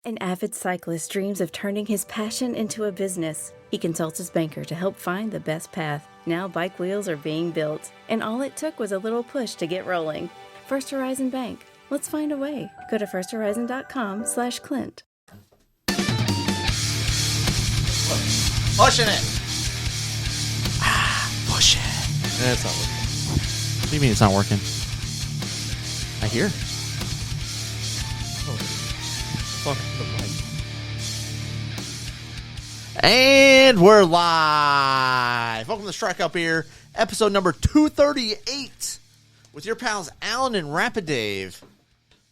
An avid cyclist dreams of turning his passion into a business. He consults his banker to help find the best path. Now bike wheels are being built, and all it took was a little push to get rolling. First Horizon Bank. Let's find a way. Go to firsthorizon.com/Clint. Pushing it. Push it. It's not working. What do you mean it's not working? I hear. Fuck the mic. And we're live. Welcome to Strikeout Beer, episode number 238, with your pals Alan and Rapid Dave.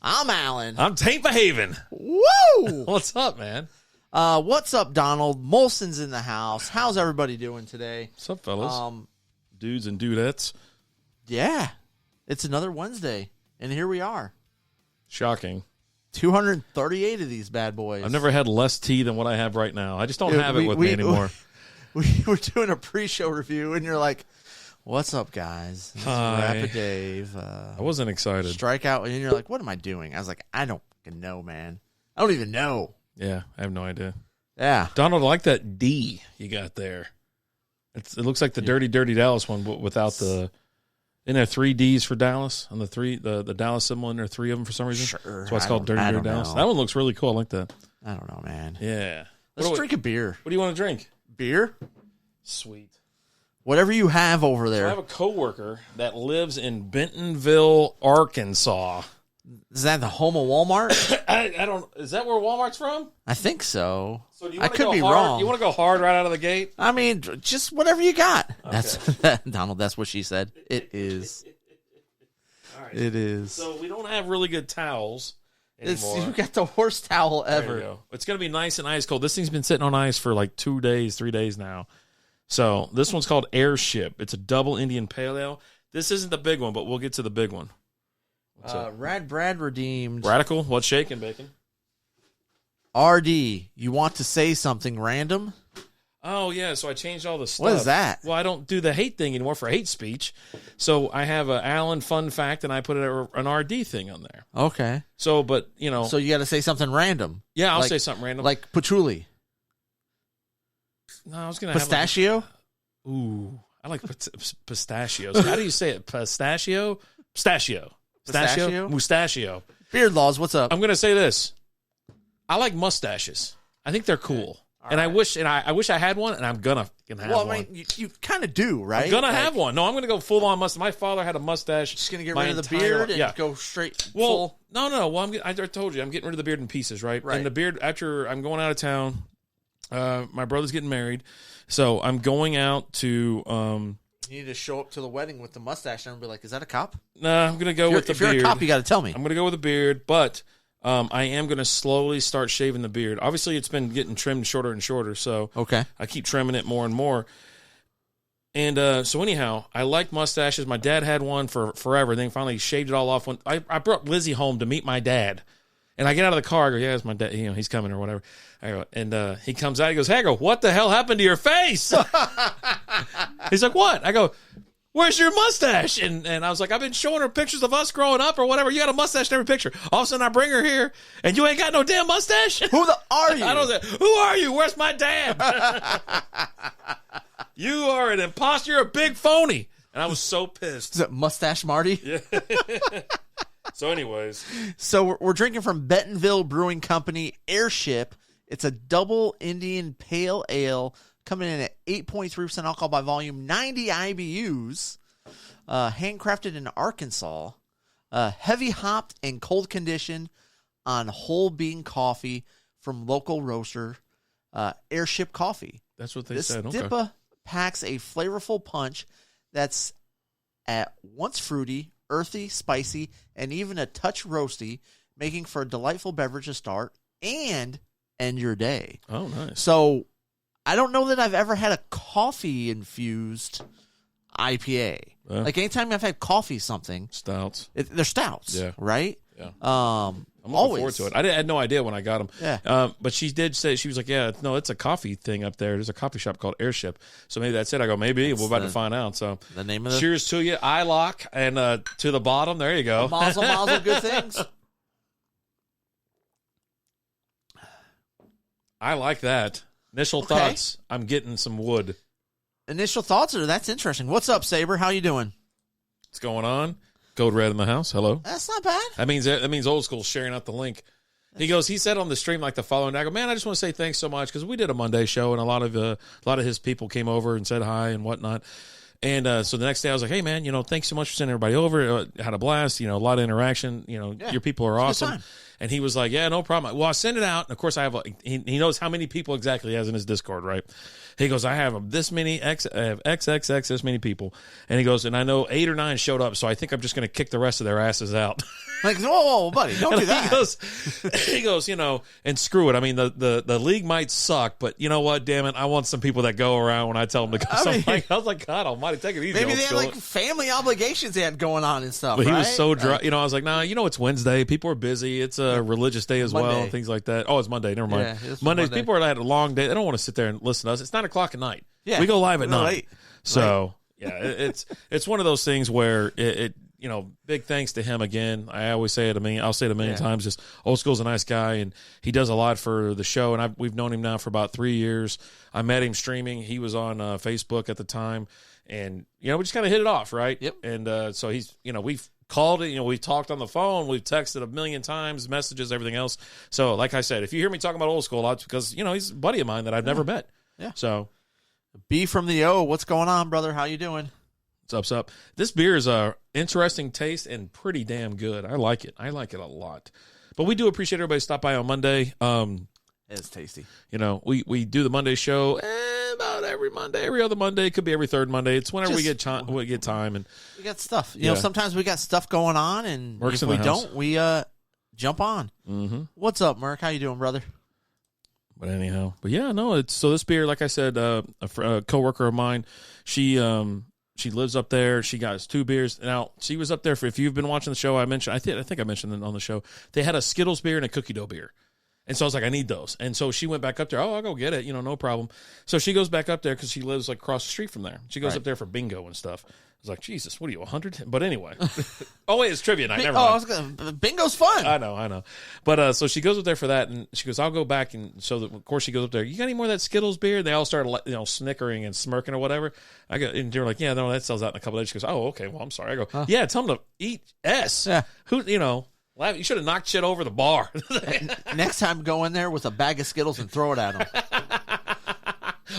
I'm Alan. I'm Taint Behaving. Woo! What's up, man? What's up, Donald? Molson's in the house. How's everybody doing today? What's up, fellas? Dudes and dudettes. Yeah, it's another Wednesday, and here we are. Shocking. 238 of these bad boys. I've never had less tea than what I have right now. I just don't have it with me anymore. We were doing a pre-show review, and you're like, what's up, guys? This is Rapid Dave. I wasn't excited. Strikeout, and you're like, what am I doing? I was like, I don't fucking know, man. I don't even know. Yeah, I have no idea. Yeah. Donald, I like that D you got there. It looks like the Dirty Dallas one, but without the... Isn't there 3 Ds for Dallas? On the Dallas symbol, and there are 3 of them for some reason? Sure. That's why it's called Dirty Dallas. That one looks really cool. I like that. I don't know, man. Yeah. Let's drink a beer. What do you want to drink? Beer? Sweet. Whatever you have over there. So I have a coworker that lives in Bentonville, Arkansas. Is that the home of Walmart? I don't. Is that where Walmart's from? I think so. So do you I could be hard? wrong. You want to go hard right out of the gate? I mean, just whatever you got. Okay. Donald, that's what she said. It is. All right. It is. So we don't have really good towels anymore. You got the worst towel There ever. you go. It's going to be nice and ice cold. This thing's been sitting on ice for like 2 days, 3 days now. So this one's called Airship. It's a double Indian Pale Ale. This isn't the big one, but we'll get to the big one. Rad Brad redeemed. Radical, what's shaking, Bacon? RD, you want to say something random? Oh, yeah, so I changed all the stuff. What is that? Well, I don't do the hate thing anymore for hate speech. So I have an Allen fun fact, and I put an RD thing on there. Okay. So, but, you know. So you got to say something random. Yeah, I'll say something random. Like patchouli. No, I was going to have. Pistachio? Ooh, I like pistachios. How do you say it? Pistachio? Pistachio. Pistachio? Mustachio. Beard Laws, what's up? I'm going to say this. I like mustaches. I think they're cool. All and right. I wish I had one, and I'm gonna have one. Well, I mean, you kind of do, right? I'm gonna have one. No, I'm gonna go full on mustache. My father had a mustache. Just gonna get rid of the beard and go straight full. No. Well, I told you, I'm getting rid of the beard in pieces, right? Right. And the beard after I'm going out of town. My brother's getting married, so I'm going out to. You need to show up to the wedding with the mustache and be like, "Is that a cop?" Nah, I'm gonna go with the beard. If you're a cop, you got to tell me. I'm gonna go with the beard, but. I am going to slowly start shaving the beard. Obviously, it's been getting trimmed shorter and shorter, so okay. I keep trimming it more and more. And so anyhow, I like mustaches. My dad had one for forever. Then finally shaved it all off. When I brought Lizzie home to meet my dad. And I get out of the car. I go, yeah, it's my dad. You know, he's coming or whatever. I go, and he comes out. He goes, hey, I go, what the hell happened to your face? He's like, what? I go, where's your mustache? And I was like, I've been showing her pictures of us growing up or whatever. You got a mustache in every picture. All of a sudden, I bring her here, and you ain't got no damn mustache? Who are you? I don't know. Who are you? Where's my dad? You are an imposter. You're a big phony. And I was so pissed. Is it Mustache Marty? Yeah. So anyways. So we're drinking from Bentonville Brewing Company, Airship. It's a double Indian Pale Ale. Coming in at 8.3% alcohol by volume, 90 IBUs, handcrafted in Arkansas, heavy hopped and cold conditioned on whole bean coffee from local roaster, Airship Coffee. That's what they this said. Okay. Dippa packs a flavorful punch that's at once fruity, earthy, spicy, and even a touch roasty, making for a delightful beverage to start and end your day. Oh, nice. So I don't know that I've ever had a coffee-infused IPA. Like, anytime I've had coffee something. Stouts. They're stouts, yeah. right? Yeah. I'm looking forward to it. I had no idea when I got them. Yeah. But she did say, she was like, yeah, no, it's a coffee thing up there. There's a coffee shop called Airship. So maybe that's it. I go, maybe. We're about to find out. So the name of the... Cheers to you. I lock. And to the bottom. There you go. Mazel, good things. I like that. Initial thoughts. I'm getting some wood. Initial thoughts? That's interesting. What's up, Saber? How you doing? What's going on? Code Red in the house. Hello. That's not bad. That means old school sharing out the link. He said on the stream like the following day, I go, man, I just want to say thanks so much because we did a Monday show and a lot of his people came over and said hi and whatnot. And so the next day I was like, hey, man, thanks so much for sending everybody over. Had a blast, a lot of interaction. Your people are awesome. And he was like, yeah, no problem. Well, I send it out. And, of course, I have he knows how many people exactly he has in his Discord, right? He goes, I have this many, I have XXX, this many people. And he goes, and I know 8 or 9 showed up, so I think I'm just going to kick the rest of their asses out. Like, whoa, buddy, don't do that. He goes, and screw it. I mean, the league might suck, but you know what? Damn it, I want some people that go around when I tell them to go. I was like, God almighty, take it easy. Maybe they had like family obligations they had going on and stuff. But right? He was so dry. I was like, nah, it's Wednesday. People are busy. It's a religious day as well, and things like that. Oh, it's Monday. Never mind. Yeah, Mondays, people are had a long day. They don't want to sit there and listen to us. It's 9:00 at night. Yeah, we go live at 9. Late. So it's one of those things where it big thanks to him again. I always say it I'll say it a million times. Just Old School's a nice guy, and he does a lot for the show. And we've known him now for about 3 years. I met him streaming. He was on Facebook at the time, and we just kind of hit it off, right? Yep. And so he's we've called it. We've talked on the phone. We've texted a million times, messages, everything else. So like I said, if you hear me talking about Old School a lot, it's because he's a buddy of mine that I've never met. Yeah. So. B from the O, what's going on, brother? How you doing? What's up? This beer is a interesting taste and pretty damn good. I like it. I like it a lot. But we do appreciate everybody stop by on Monday. It's tasty. We do the Monday show about every Monday, every other Monday. It could be every third Monday. It's whenever we get time, and we got stuff. Sometimes we got stuff going on, and Merc's if we don't, we jump on. Mm-hmm. What's up, Merc? How you doing, brother? But anyhow, so this beer, like I said, a coworker of mine, she lives up there. She got us 2 beers. Now, she was up there for, if you've been watching the show, I think I mentioned it on the show. They had a Skittles beer and a cookie dough beer. And so I was like, I need those. And so she went back up there. Oh, I'll go get it. No problem. So she goes back up there because she lives like across the street from there. She goes up there for bingo and stuff. I was like, Jesus, what are you, 100? But anyway. Oh, wait, it's trivia night. Never mind. Bingo's fun. I know. But so she goes up there for that, and she goes, I'll go back. And so, of course, she goes up there. You got any more of that Skittles beer? And they all started, snickering and smirking or whatever. And they're like, yeah, no, that sells out in a couple of days. She goes, oh, okay, well, I'm sorry. I go, yeah, tell them to eat S. Yeah. Who, you should have knocked shit over the bar. Next time, go in there with a bag of Skittles and throw it at them.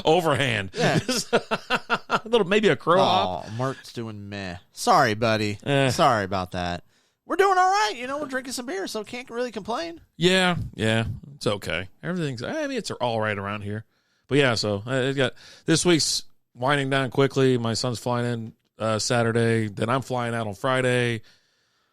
Overhand. Yeah. Maybe a crow hop. Oh, Mark's doing meh. Sorry, buddy. Sorry about that. We're doing all right. We're drinking some beer, so can't really complain. Yeah. It's okay. It's all right around here. But yeah, so it got this week's winding down quickly. My son's flying in Saturday. Then I'm flying out on Friday.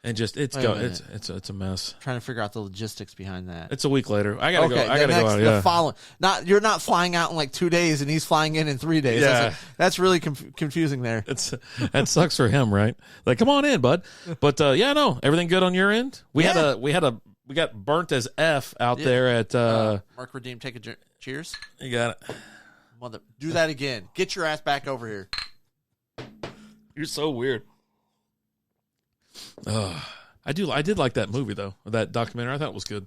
And just it's a mess. I'm trying to figure out the logistics behind that. It's a week later. I gotta go. I gotta go out. Yeah. The following, you're not flying out in like 2 days, and he's flying in 3 days. Yeah. That's really confusing there. That sucks for him, right? Like, come on in, bud. But everything good on your end? We got burnt as F out there at Mark Redeem. Take a cheers. You got it. Do that again. Get your ass back over here. You're so weird. I did like that movie though, that documentary. I thought it was good.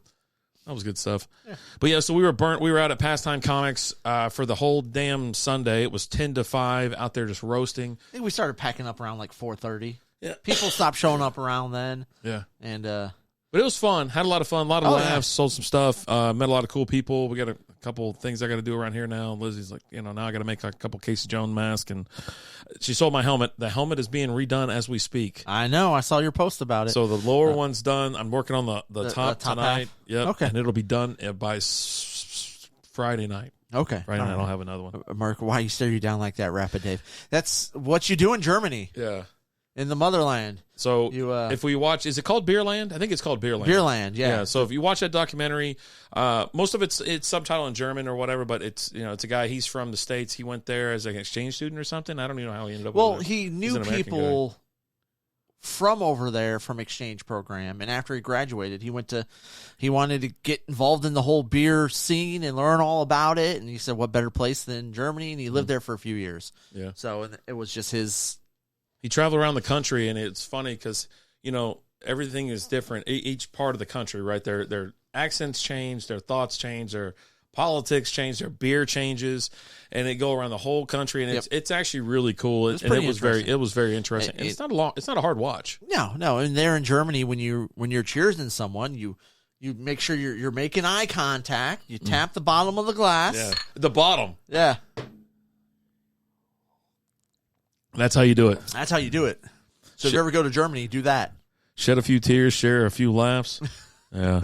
That was good stuff. Yeah. But yeah, so we were burnt. We were out at Pastime Comics for the whole damn Sunday. It was 10 to 5 out there just roasting. I think we started packing up around like 4:30. Yeah, people stopped showing up around then. Yeah, and but it was fun. Had a lot of fun. A lot of laughs. Yeah. Sold some stuff. Met a lot of cool people. We got a couple things I got to do around here now. Lizzie's like, now I got to make a couple Casey Jones masks, and she sold my helmet. The helmet is being redone as we speak. I know. I saw your post about it. So the lower one's done. I'm working on the top tonight. Half? Yep. Okay. And it'll be done by Friday night. Okay. Friday night I'll have another one. Mark, why you stare you down like that, Rapid Dave? That's what you do in Germany. Yeah. In the motherland. So if we watch, is it called Beerland? I think it's called Beerland. Beerland, yeah. So if you watch that documentary, most of it's subtitled in German or whatever, but it's a guy. He's from the States. He went there as an exchange student or something. I don't even know how he ended up. Well, he knew people from over there from exchange program, and after he graduated, he wanted to get involved in the whole beer scene and learn all about it. And he said, "What better place than Germany?" And he lived there for a few years. Yeah. So it was just his. He traveled around the country, and it's funny because, everything is different. Each part of the country, right? Their accents change, their thoughts change, their politics change, their beer changes, and they go around the whole country, and it's actually really cool. It was very interesting. And it's not a hard watch. No, and there in Germany, when you're cheersing someone, you make sure you're making eye contact. You tap the bottom of the glass. Yeah, the bottom. Yeah, that's how you do it. That's how you do it. So if you ever go to Germany, do that. Shed a few tears, share a few laughs. Yeah.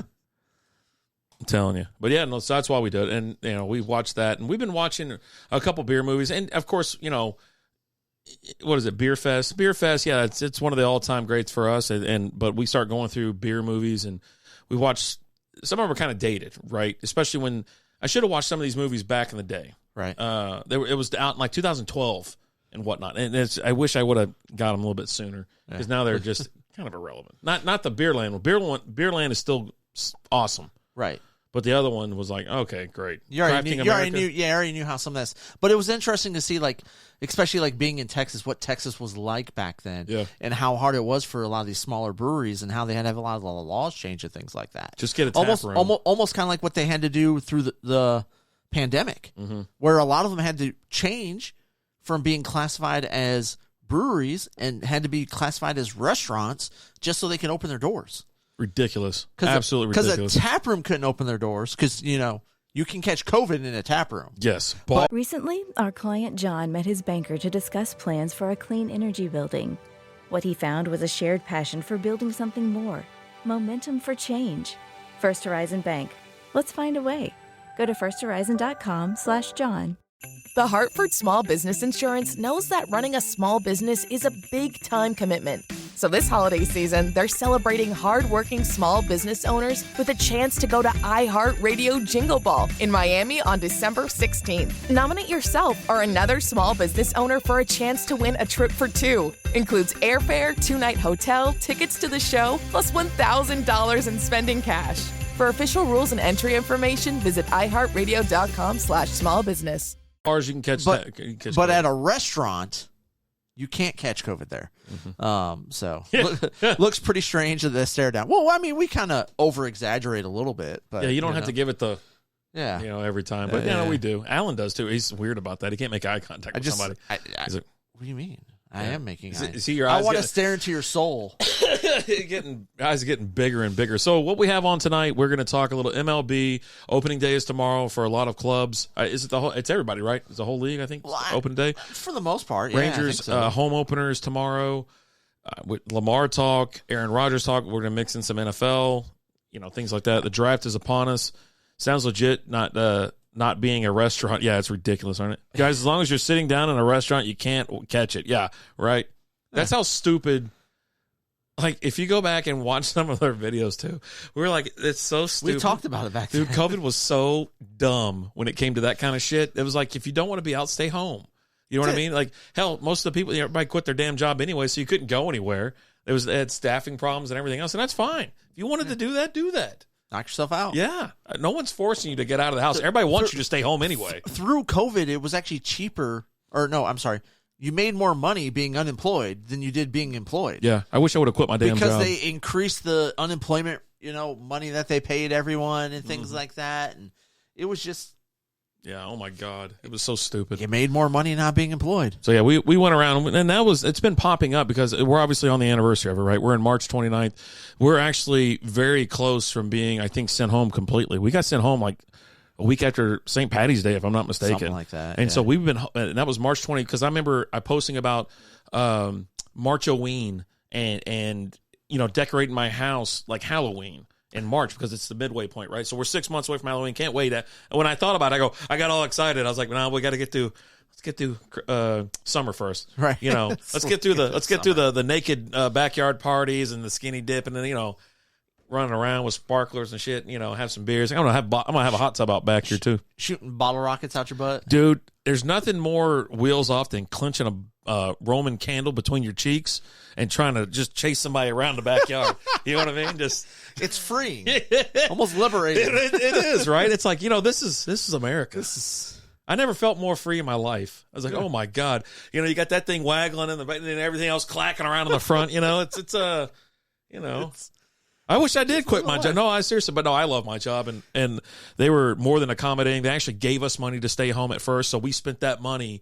I'm telling you. But yeah, no, so that's why we do it. And, we've watched that. And we've been watching a couple beer movies. And, of course, what is it, Beer Fest? Beer Fest, yeah, it's one of the all-time greats for us. But we start going through beer movies, and we watch, some of them are kind of dated, right? Especially when, I should have watched some of these movies back in the day. Right. It was out in like 2012 and whatnot. And I wish I would have got them a little bit sooner, because now they're just kind of irrelevant. Not the Beerland one. Beerland is still awesome. Right. But the other one was like, okay, great. You already knew how some of this. But it was interesting to see, like, especially like being in Texas, what Texas was like back then, and how hard it was for a lot of these smaller breweries, and how they had to have a lot of the laws changed and things like that. Just get a tap room. Almost kind of like what they had to do through the pandemic, where a lot of them had to change from being classified as breweries and had to be classified as restaurants just so they could open their doors. Ridiculous. Absolutely ridiculous. Because a tap room couldn't open their doors because, you can catch COVID in a tap room. Yes. Recently, our client John met his banker to discuss plans for a clean energy building. What he found was a shared passion for building something more. Momentum for change. First Horizon Bank. Let's find a way. Go to firsthorizon.com/John. The Hartford Small Business Insurance knows that running a small business is a big-time commitment. So this holiday season, they're celebrating hard-working small business owners with a chance to go to iHeartRadio Jingle Ball in Miami on December 16th. Nominate yourself or another small business owner for a chance to win a trip for two. Includes airfare, 2-night hotel, tickets to the show, plus $1,000 in spending cash. For official rules and entry information, visit iHeartRadio.com/smallbusiness. Bars you can catch but at a restaurant, you can't catch COVID there. So looks pretty strange to the stare down. Well, I mean, we kind of over exaggerate a little bit, but yeah, you don't have to give it the every time. But we do. Alan does too. He's weird about that. He can't make eye contact with somebody. What do you mean? I am making see your eyes. I want to stare into your soul. Eyes getting bigger and bigger. So what we have on tonight, we're going to talk a little MLB. Opening day is tomorrow for a lot of clubs. Is it it's everybody, right? It's the whole league, I think. Open day for the most part. Rangers home openers tomorrow. With Lamar talk, Aaron Rodgers talk. We're going to mix in some NFL, things like that. The draft is upon us. Sounds legit. Not being a restaurant. Yeah, it's ridiculous, aren't it? Guys, as long as you're sitting down in a restaurant, you can't catch it. Yeah, right? That's how stupid. Like, if you go back and watch some of their videos, too, we were like, it's so stupid. We talked about it back then. Dude, COVID was so dumb when it came to that kind of shit. It was like, if you don't want to be out, stay home. You know what I mean? Like, hell, most of the people, everybody quit their damn job anyway, so you couldn't go anywhere. They had staffing problems and everything else, and that's fine. If you wanted to do that, do that. Knock yourself out. Yeah. No one's forcing you to get out of the house. Everybody wants you to stay home anyway. Through COVID, it was actually cheaper. Or no, I'm sorry. You made more money being unemployed than you did being employed. Yeah. I wish I would have quit my damn job. Because they increased the unemployment, money that they paid everyone and things like that. And it was just. Yeah, oh my God. It was so stupid. You made more money not being employed. So yeah, we went around, and it's been popping up because we're obviously on the anniversary of it, right? We're in March 29th. We're actually very close from being, I think, sent home completely. We got sent home like a week after St. Patty's Day, if I'm not mistaken. Something like that. And so we've been, and that was March 20th, because I remember I posting about March-oween and decorating my house like Halloween in March, because it's the midway point, right? So we're 6 months away from Halloween. Can't wait. And when I thought about it, I got all excited. I was like, "No, we got to let's get through summer first, right? Let's get through the naked backyard parties and the skinny dip, and then running around with sparklers and shit. Have some beers. I'm gonna have a hot tub out back here too. Shooting bottle rockets out your butt, dude. There's nothing more wheels off than clenching a Roman candle between your cheeks and trying to just chase somebody around the backyard. You know what I mean? It's freeing, almost liberating. It is, right? It's like, this is America. I never felt more free in my life. I was like, oh my God, you got that thing waggling in the back and everything else clacking around in the front. I wish I did quit my job. No, I seriously, but no, I love my job, and they were more than accommodating. They actually gave us money to stay home at first, so we spent that money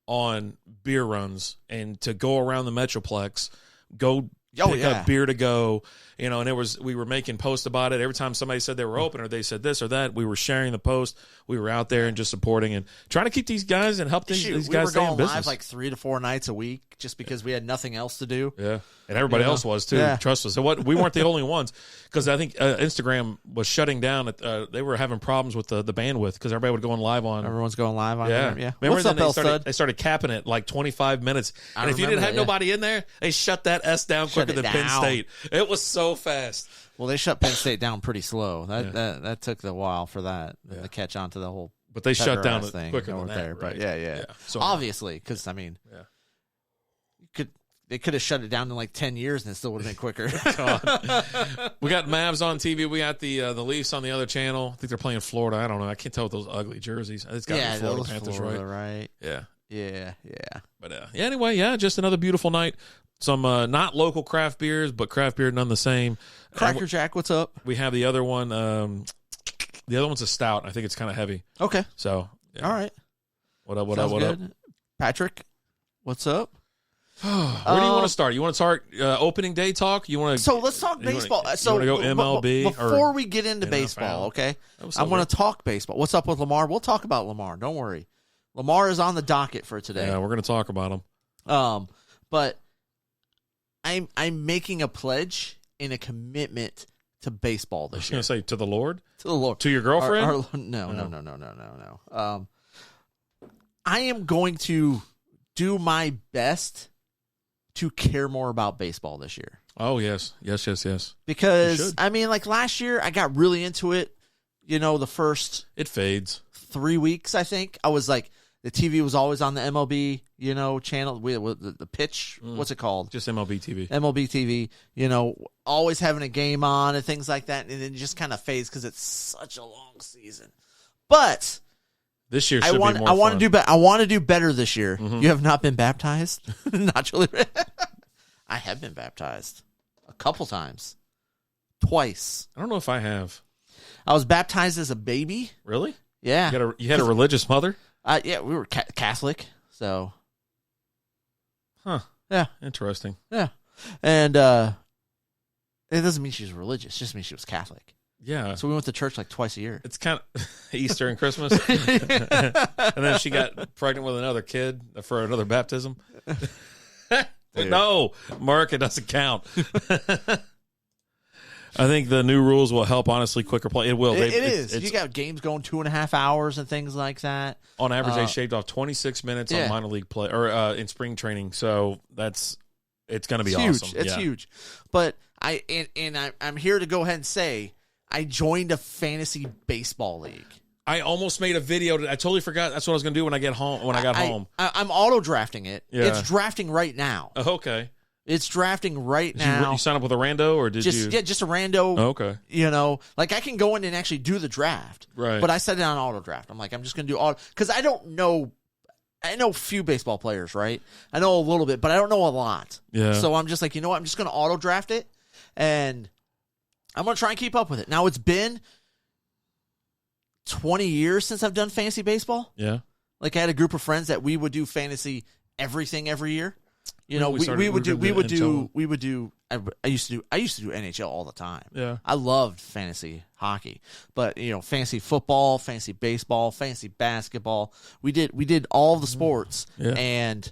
on beer runs and to go around the Metroplex, go pick up beer to go, and we were making posts about it. Every time somebody said they were open or they said this or that, we were sharing the post. We were out there and just supporting and trying to keep these guys and help these guys stay in business. We were going live like 3 to 4 nights a week just because we had nothing else to do. Yeah, and everybody else was too. Yeah. Trust us. So we weren't the only ones, because I think Instagram was shutting down. They were having problems with the bandwidth because everybody was going live on. Everyone's going live on. Yeah, yeah. Remember, then they started capping it like 25 minutes, and if you didn't have nobody in there, they shut that S down quicker than Penn State. It was so fast. Well, they shut Penn State down pretty slow. That took a while for that to catch on to the whole. But they shut down thing quicker than that. There, right? But yeah. So obviously, because they could have shut it down in like 10 years and it still would have been quicker. We got Mavs on TV. We got the Leafs on the other channel. I think they're playing Florida. I don't know. I can't tell with those ugly jerseys. It's got to be Florida Panthers, right? Yeah. But anyway, just another beautiful night. Some not local craft beers, but craft beer none the same. Cracker Jack, what's up? We have the other one. The other one's a stout. I think it's kind of heavy. Okay. So, all right. What up? Patrick, what's up? Where do you want to start? You want to start opening day talk? You want to? So let's talk baseball. You want to go MLB? Before we get into baseball, okay? I want to talk baseball. What's up with Lamar? We'll talk about Lamar. Don't worry. Lamar is on the docket for today. Yeah, we're going to talk about him. But I'm making a pledge and a commitment to baseball this year. I was going to say, to the Lord? To the Lord. To your girlfriend? No. I am going to do my best to care more about baseball this year. Oh, yes. Because, like last year, I got really into it. The first... It fades. 3 weeks, I think. I was like... The TV was always on the MLB, channel. The pitch, what's it called? Just MLB TV. MLB TV, always having a game on and things like that. And then it just kind of fades because it's such a long season. But this year should be more fun. I want to do better this year. Mm-hmm. You have not been baptized? Not Julie. I have been baptized a couple times. Twice. I don't know if I have. I was baptized as a baby. Really? Yeah. You had a religious mother? Yeah, we were Catholic, so. Huh. Yeah. Interesting. Yeah. And it doesn't mean she was religious. It just means she was Catholic. Yeah. So we went to church like twice a year. It's kind of Easter and Christmas. And then she got pregnant with another kid for another baptism. No, Mark, it doesn't count. I think the new rules will help, honestly, quicker play. It will. It is. You got games going 2.5 hours and things like that. On average, they shaved off 26 minutes on minor league play or in spring training. So it's going to be awesome. It's huge. But I'm here to go ahead and say I joined a fantasy baseball league. I almost made a video. I totally forgot. That's what I was going to do when I got home. I'm auto drafting it. Yeah. It's drafting right now. Oh, okay. It's drafting right now. You sign up with a rando, or did you? Yeah, just a rando. Oh, okay. Like I can go in and actually do the draft. Right. But I set it on auto draft. I'm like, I'm just going to do auto because I don't know. I know a few baseball players, right? I know a little bit, but I don't know a lot. Yeah. So I'm just like, you know what? I'm just going to auto draft it, and I'm going to try and keep up with it. Now it's been 20 years since I've done fantasy baseball. Yeah. Like I had a group of friends that we would do fantasy everything every year. I used to do NHL all the time. Yeah. I loved fantasy hockey. But, fantasy football, fantasy baseball, fantasy basketball. We did all the sports and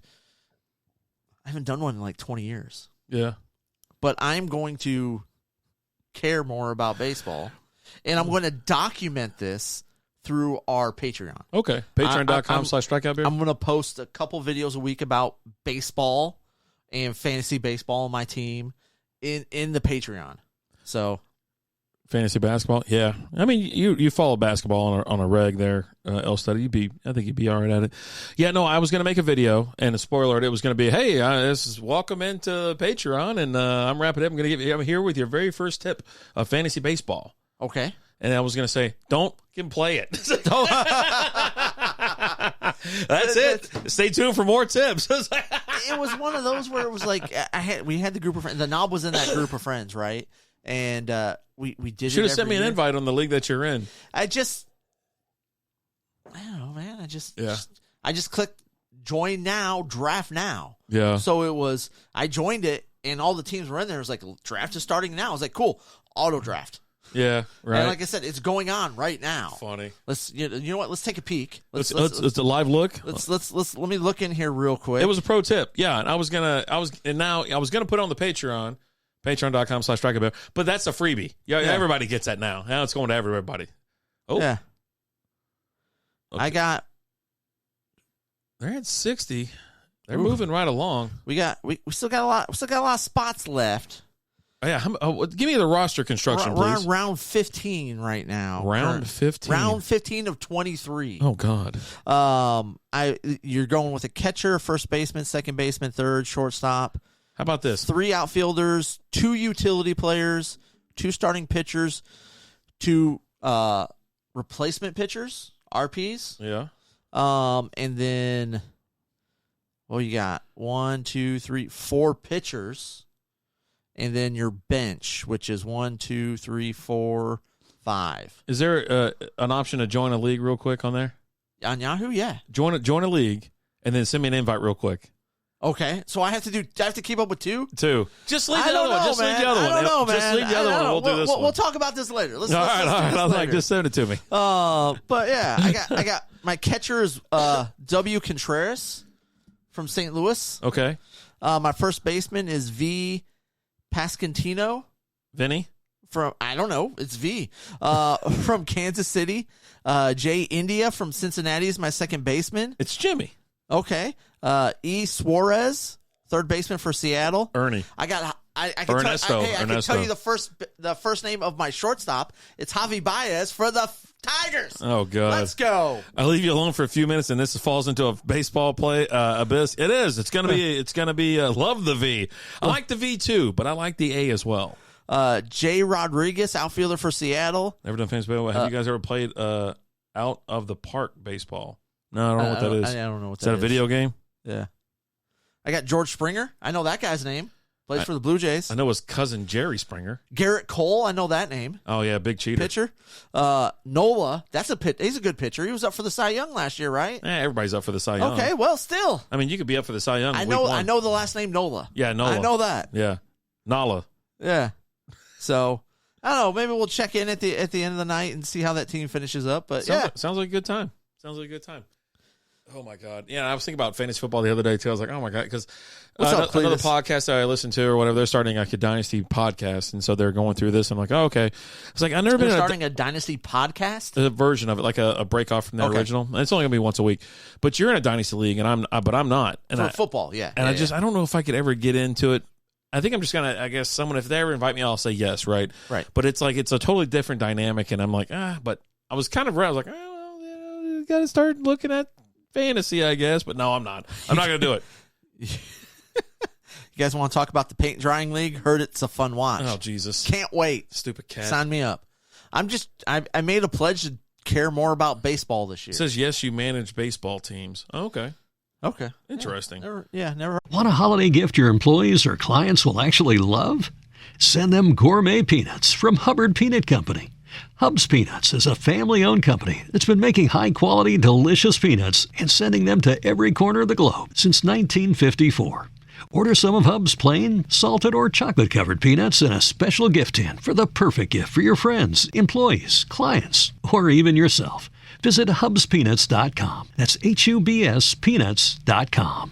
I haven't done one in like 20 years. Yeah. But I'm going to care more about baseball and I'm going to document this through our Patreon. Okay. Patreon.com/strikeoutbeer. I'm going to post a couple videos a week about baseball and fantasy baseball on my team in the Patreon. So fantasy basketball, yeah. I mean, you follow basketball on a reg there, Elstead. I think you'd be all right at it. Yeah, no, I was going to make a video, and a spoiler alert, it was going to be, hey, this is welcome into Patreon, and I'm wrapping it up. I'm here with your very first tip of fantasy baseball. Okay. And I was going to say, don't play it. That's it. Stay tuned for more tips. It was one of those where it was like we had the group of friends. The knob was in that group of friends, right? and we did. Should have sent me an invite on the league that you're in. I don't know, man. I just clicked join now, draft now. Yeah. So I joined it, and all the teams were in there. It was like, draft is starting now. I was like, cool, auto draft. Yeah, right. And like I said, it's going on right now. Funny. You know what? Let's take a peek. Let's a live look. Let me look in here real quick. It was a pro tip. Yeah, and I was gonna put it on the Patreon, patreon.com/Strikeout Beer, but that's a freebie. Yeah, everybody gets that now. Now it's going to everybody. Oh. Yeah. Okay. They're at 60. They're moving right along. We still got a lot. We still got a lot of spots left. Oh, yeah. Give me the roster construction, please. Round 15 right now. Round 15. Round 15 of 23. Oh God. You're going with a catcher, first baseman, second baseman, third, shortstop. How about this? 3 outfielders, 2 utility players, 2 starting pitchers, 2 replacement pitchers, RPs. Yeah. And then, you got 1, 2, 3, 4 pitchers. And then your bench, which is 1, 2, 3, 4, 5. Is there an option to join a league real quick on there? On Yahoo, yeah. Join a league, and then send me an invite real quick. Okay, so I have to keep up with 2? 2. Just leave the other one. Just leave the other one. I don't know, man. Just leave the other one. We'll do this one. We'll talk about this later. All right. I was like, just send it to me. But yeah, I got my catcher is W. Contreras from St. Louis. Okay. My first baseman is V. Pascantino. Vinny? I don't know. It's V. From Kansas City. J. India from Cincinnati is my second baseman. It's Jimmy. Okay. E. Suarez, third baseman for Seattle. Ernie. I can Ernesto. tell you the first name of my shortstop. It's Javi Baez for the Tigers. Oh God. Let's go. I'll leave you alone for a few minutes, and this falls into a baseball play abyss. It is. It's gonna be. Love the V. I like the V too, but I like the A as well. Jay Rodriguez, outfielder for Seattle. Never done fantasy baseball. Have you guys ever played out of the park baseball? No, I don't know what that is. I don't know what that is. Is that a video game? Yeah. I got George Springer. I know that guy's name. Plays for the Blue Jays. I know his cousin Jerry Springer. Garrett Cole. I know that name. Oh yeah, big cheater. Pitcher. Nola. He's a good pitcher. He was up for the Cy Young last year, right? Yeah, everybody's up for the Cy Young. Okay, well, still. I mean, you could be up for the Cy Young. I know the last name Nola. Yeah, Nola. I know that. Yeah, Nala. Yeah. So I don't know. Maybe we'll check in at the end of the night and see how that team finishes up. But sounds like a good time. Oh my God! Yeah, I was thinking about fantasy football the other day too. I was like, oh my God, because another podcast that I listened to or whatever, they're starting like a dynasty podcast, and so they're going through this. I'm like, oh okay. It's like I've never been starting a dynasty podcast, a version of it, like a break off from the original. And it's only gonna be once a week, but you're in a dynasty league, and but I'm not. And for football, yeah. And I don't know if I could ever get into it. I think I'm just gonna. I guess if they ever invite me, I'll say yes, right? Right. But it's like it's a totally different dynamic, and I'm like, But I was kind of right. I was like, you got to start looking at fantasy, I guess, but no, I'm not. I'm not going to do it. You guys want to talk about the paint drying league? Heard it's a fun watch. Oh, Jesus. Can't wait. Stupid cat. Sign me up. I made a pledge to care more about baseball this year. It says, yes, you manage baseball teams. Oh, okay. Okay. Interesting. Never. Want a holiday gift your employees or clients will actually love? Send them gourmet peanuts from Hubbard Peanut Company. Hub's Peanuts is a family-owned company that's been making high-quality, delicious peanuts and sending them to every corner of the globe since 1954. Order some of Hub's plain, salted, or chocolate-covered peanuts in a special gift tin for the perfect gift for your friends, employees, clients, or even yourself. Visit hubspeanuts.com. That's HUBS peanuts.com.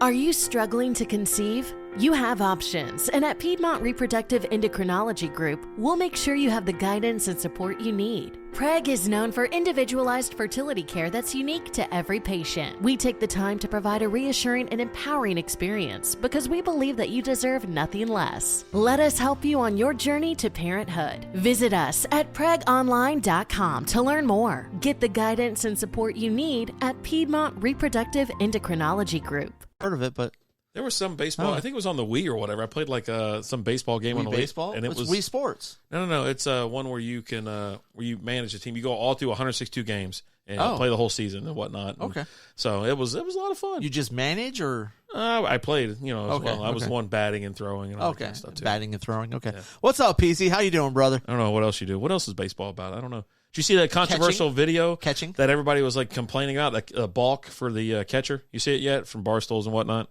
Are you struggling to conceive? You have options, and at Piedmont Reproductive Endocrinology Group, we'll make sure you have the guidance and support you need. PREG is known for individualized fertility care that's unique to every patient. We take the time to provide a reassuring and empowering experience because we believe that you deserve nothing less. Let us help you on your journey to parenthood. Visit us at pregonline.com to learn more. Get the guidance and support you need at Piedmont Reproductive Endocrinology Group. Heard of it, but there was some baseball. I think it was on the Wii or whatever. I played like some baseball game on the baseball? Wii, and it was Wii Sports. No. It's one where you can where you manage a team. You go all through 162 games and play the whole season and whatnot. Okay. So it was a lot of fun. You just manage, or I played, as Okay, well. I was okay. the one batting and throwing and all that Okay, kind of stuff too. batting and throwing. Okay, Yeah. what's up, PC? How you doing, brother? I don't know what else you do. What else is baseball about? I don't know. Did you see that controversial video Catching? that everybody was like complaining about, like a balk for the catcher? You see it yet from Barstools and whatnot?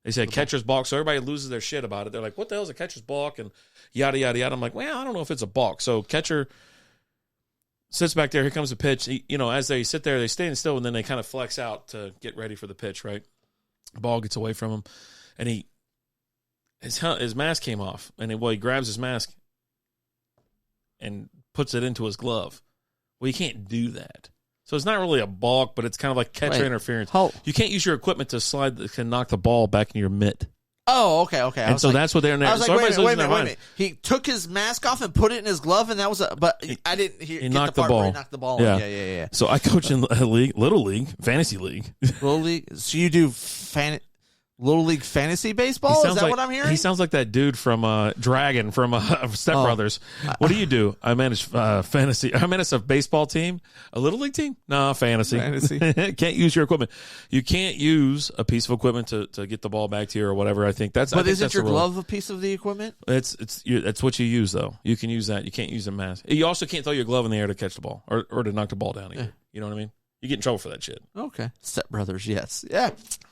They said catcher's balk, so everybody loses their shit about it. They're like, "What the hell is a catcher's balk?" and yada yada yada. I'm like, well, I don't know if it's a balk. So catcher sits back there. Here comes the pitch. As they sit there, they stand still, and then they kind of flex out to get ready for the pitch. Right, the ball gets away from him, and his mask came off, and he grabs his mask and puts it into his glove. Well, you can't do that. So it's not really a balk, but it's kind of like catcher interference. You can't use your equipment to knock the ball back in your mitt. Oh, okay. And so that's what they're there. I was so like, wait a minute. minute. He took his mask off and put it in his glove, and that was but I didn't hear. He get knocked the part the ball. where he knocked the ball. Yeah. Yeah. So I coach in a league, little league, fantasy league. Little league. So you do Little League fantasy baseball? Is that what I'm hearing? He sounds like that dude from Dragon from Step Brothers. What do? I manage fantasy. I manage a baseball team, a little league team. No, fantasy. Can't use your equipment. You can't use a piece of equipment to get the ball back to you or whatever. I think that's. But isn't your glove a piece of the equipment? That's what you use though. You can use that. You can't use a mask. You also can't throw your glove in the air to catch the ball or to knock the ball down either. Yeah. You know what I mean? You get in trouble for that shit. Okay. Step Brothers. Yes. Yeah.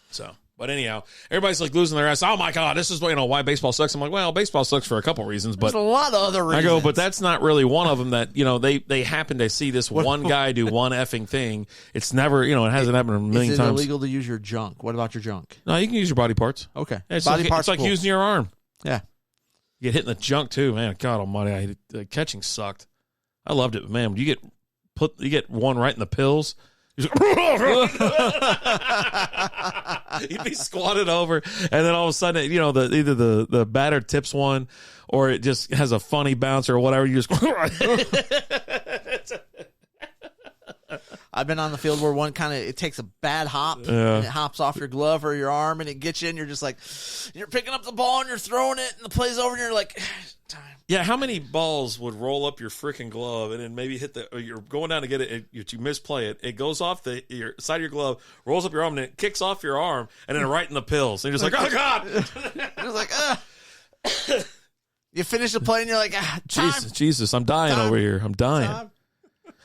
So. But anyhow, everybody's like losing their ass. Oh my God, this is why baseball sucks. I'm like, well, baseball sucks for a couple reasons, but there's a lot of other reasons. I go, but that's not really one of them. That they happen to see this one guy do one effing thing. It's never it hasn't happened a million times. Is it illegal to use your junk? What about your junk? No, you can use your body parts. Okay, It's body parts. It's like cool. using your arm. Yeah, you get hit in the junk too, man. God Almighty, catching sucked. I loved it, man. You get one right in the pills. You'd be squatted over, and then all of a sudden, either the batter tips one, or it just has a funny bounce or whatever. You just. I've been on the field where one it takes a bad hop and it hops off your glove or your arm and it gets you, and you're just like, you're picking up the ball and you're throwing it, and the play's over, and you're like, time. Yeah, how many balls would roll up your freaking glove and then maybe hit or you're going down to get it, you misplay it, it goes off your side of your glove, rolls up your arm, and it kicks off your arm, and then right in the pills. And you're just like, oh God! You're like, you finish the play and you're like, time. Jesus, I'm dying over here. I'm dying. Time.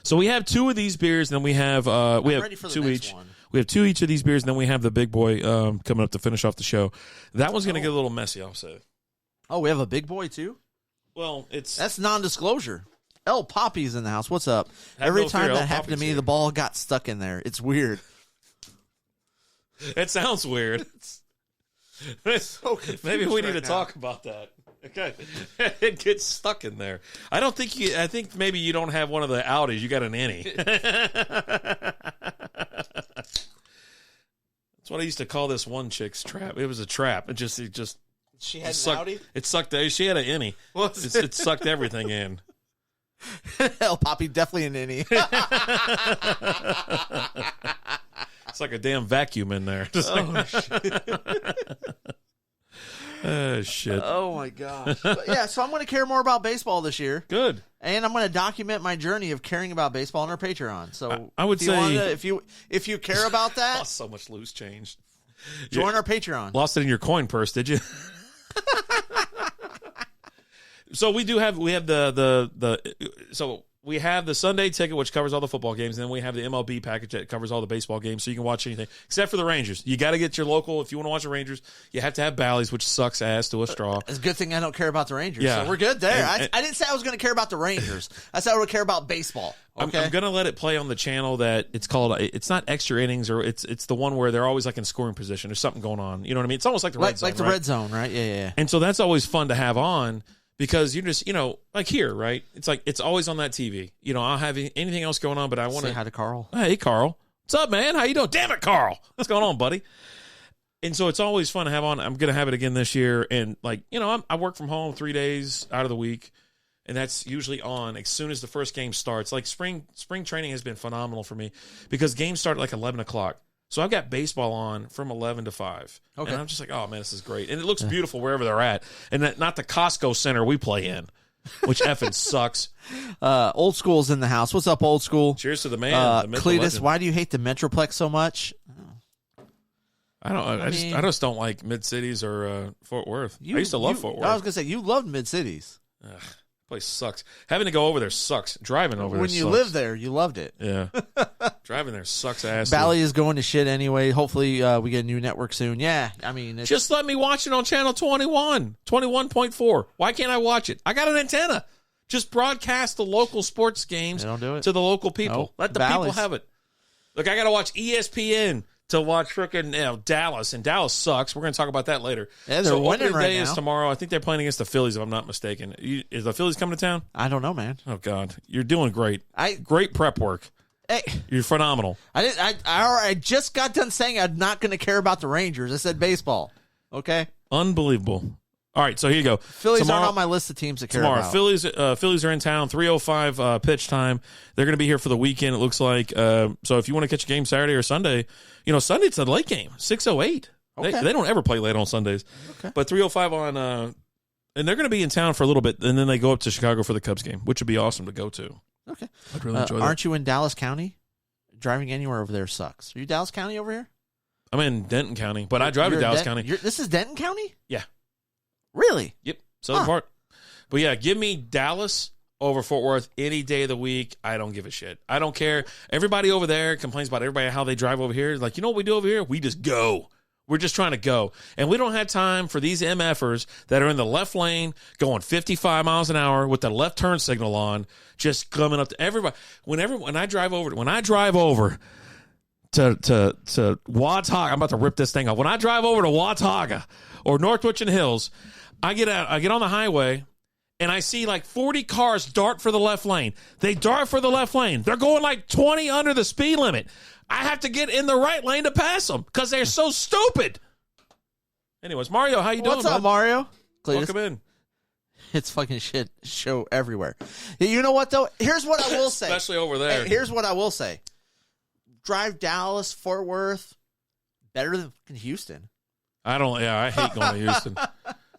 So we have two of these beers, and then we have two each. One. We have two each of these beers, and then we have the big boy coming up to finish off the show. That one's going to get a little messy, I'll say. Oh, we have a big boy too? Well, that's non-disclosure. El Poppy's in the house. What's up? Every no time fear, that happened to me, the ball got stuck in there. It's weird. It sounds weird. So maybe we need to talk about that. Okay, it gets stuck in there. I think maybe you don't have one of the Audis. You got an innie. That's what I used to call this one chick's trap. It was a trap. It just. She had sucked, an Audi? It sucked. She had an innie. It sucked everything in. El Poppy, definitely an innie. It's like a damn vacuum in there. Shit. Oh, my gosh. But yeah, so I'm going to care more about baseball this year. Good. And I'm going to document my journey of caring about baseball on our Patreon. So I would say if you care about that, lost so much loose change. Join our Patreon. Lost it in your coin purse, did you? So we have the Sunday ticket, which covers all the football games, and then we have the MLB package that covers all the baseball games, so you can watch anything except for the Rangers. You got to get your local if you want to watch the Rangers. You have to have Bally's, which sucks ass to a straw. It's a good thing I don't care about the Rangers. Yeah. So we're good there. I didn't say I was going to care about the Rangers. I said I would care about baseball. Okay? I'm going to let it play on the channel that it's called. It's not extra innings, or it's the one where they're always like in scoring position. There's something going on. You know what I mean? It's almost like the red zone. Like the red zone, right? Yeah. And so that's always fun to have on. Because you're just, like here, right? It's like it's always on that TV. I'll have anything else going on, but I want to say hi to Carl. Hey, Carl. What's up, man? How you doing? Damn it, Carl. What's going on, buddy? And so it's always fun to have on. I'm going to have it again this year. And I work from home 3 days out of the week, and that's usually on as soon as the first game starts. Like spring training has been phenomenal for me because games start at like 11 o'clock. So I've got baseball on from 11 to 5. Okay. And I'm just like, oh, man, this is great. And it looks beautiful wherever they're at. And not the Costco Center we play in, which effing sucks. Old School's in the house. What's up, Old School? Cheers to the man. The Cletus, why do you hate the Metroplex so much? I don't. I just don't like mid cities or Fort Worth. I used to love Fort Worth. I was gonna say you loved mid cities. Place sucks. Having to go over there sucks. Driving over there when you sucks. lived there, you loved it. Yeah. Driving there sucks ass. Valley is going to shit anyway. Hopefully, we get a new network soon. Yeah, I mean, just let me watch it on channel 21.4. Why can't I watch it? I got an antenna. Just broadcast the local sports games They don't do it. to the local people. Nope. Let the Valley's. people have it. Look, I got to watch ESPN to watch frickin' Dallas, and Dallas sucks. We're going to talk about that later. Yeah, they're winning opening right day now. is tomorrow. I think they're playing against the Phillies, if I'm not mistaken. Is the Phillies coming to town? I don't know, man. Oh, God. You're doing great. I Great prep work. Hey, You're phenomenal. I just got done saying I'm not going to care about the Rangers. I said baseball. Okay, Unbelievable. All right, so here you go. Phillies aren't on my list of teams to care Tomorrow, about. Phillies are in town. 3:05 pitch time. They're going to be here for the weekend. It looks like. So if you want to catch a game Saturday or Sunday, Sunday it's a late game, 6:08. Okay. They don't ever play late on Sundays. Okay. But 3:05 on, and they're going to be in town for a little bit, and then they go up to Chicago for the Cubs game, which would be awesome to go to. Okay, I'd really enjoy that. Aren't you in Dallas County? Driving anywhere over there sucks. Are you Dallas County over here? I'm in Denton County, but I drive to You're Dallas Denton- County. This is Denton County? Yeah. Really? Yep. Southern part. But yeah, give me Dallas over Fort Worth any day of the week. I don't give a shit. I don't care. Everybody over there complains about everybody how they drive over here. Like, you know what we do over here? We just go. We're just trying to go. And we don't have time for these MFers that are in the left lane going 55 miles an hour with the left turn signal on, just coming up to everybody. When I drive over to Watauga, I'm about to rip this thing off. When I drive over to Watauga or Northwich and Hills, I get on the highway, and I see like 40 cars dart for the left lane. They dart for the left lane. They're going like 20 under the speed limit. I have to get in the right lane to pass them because they're so stupid. Anyways, Mario, how you doing? What's up, bud? Mario? Cletus. Welcome in. It's fucking shit show everywhere. You know what, though? Here's what I will say. Especially over there. Hey, here's what I will say. Drive Dallas, Fort Worth, better than Houston. I hate going to Houston.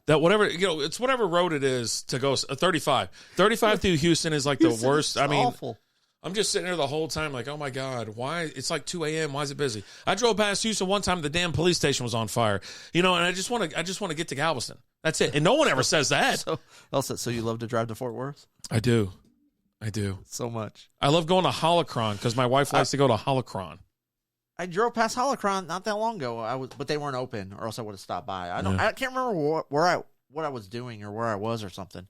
That whatever, it's whatever road it is to go 35. 35 through Houston is like the worst. I mean, awful. I'm just sitting there the whole time like, oh my God, why? It's like 2 a.m. Why is it busy? I drove past Houston one time. The damn police station was on fire, and I just want to get to Galveston. That's it. And no one ever says that. So you love to drive to Fort Worth? I do. So much. I love going to Holocron because my wife likes to go to Holocron. I drove past Holocron not that long ago. But they weren't open, or else I would have stopped by. I can't remember what I was doing or where I was or something.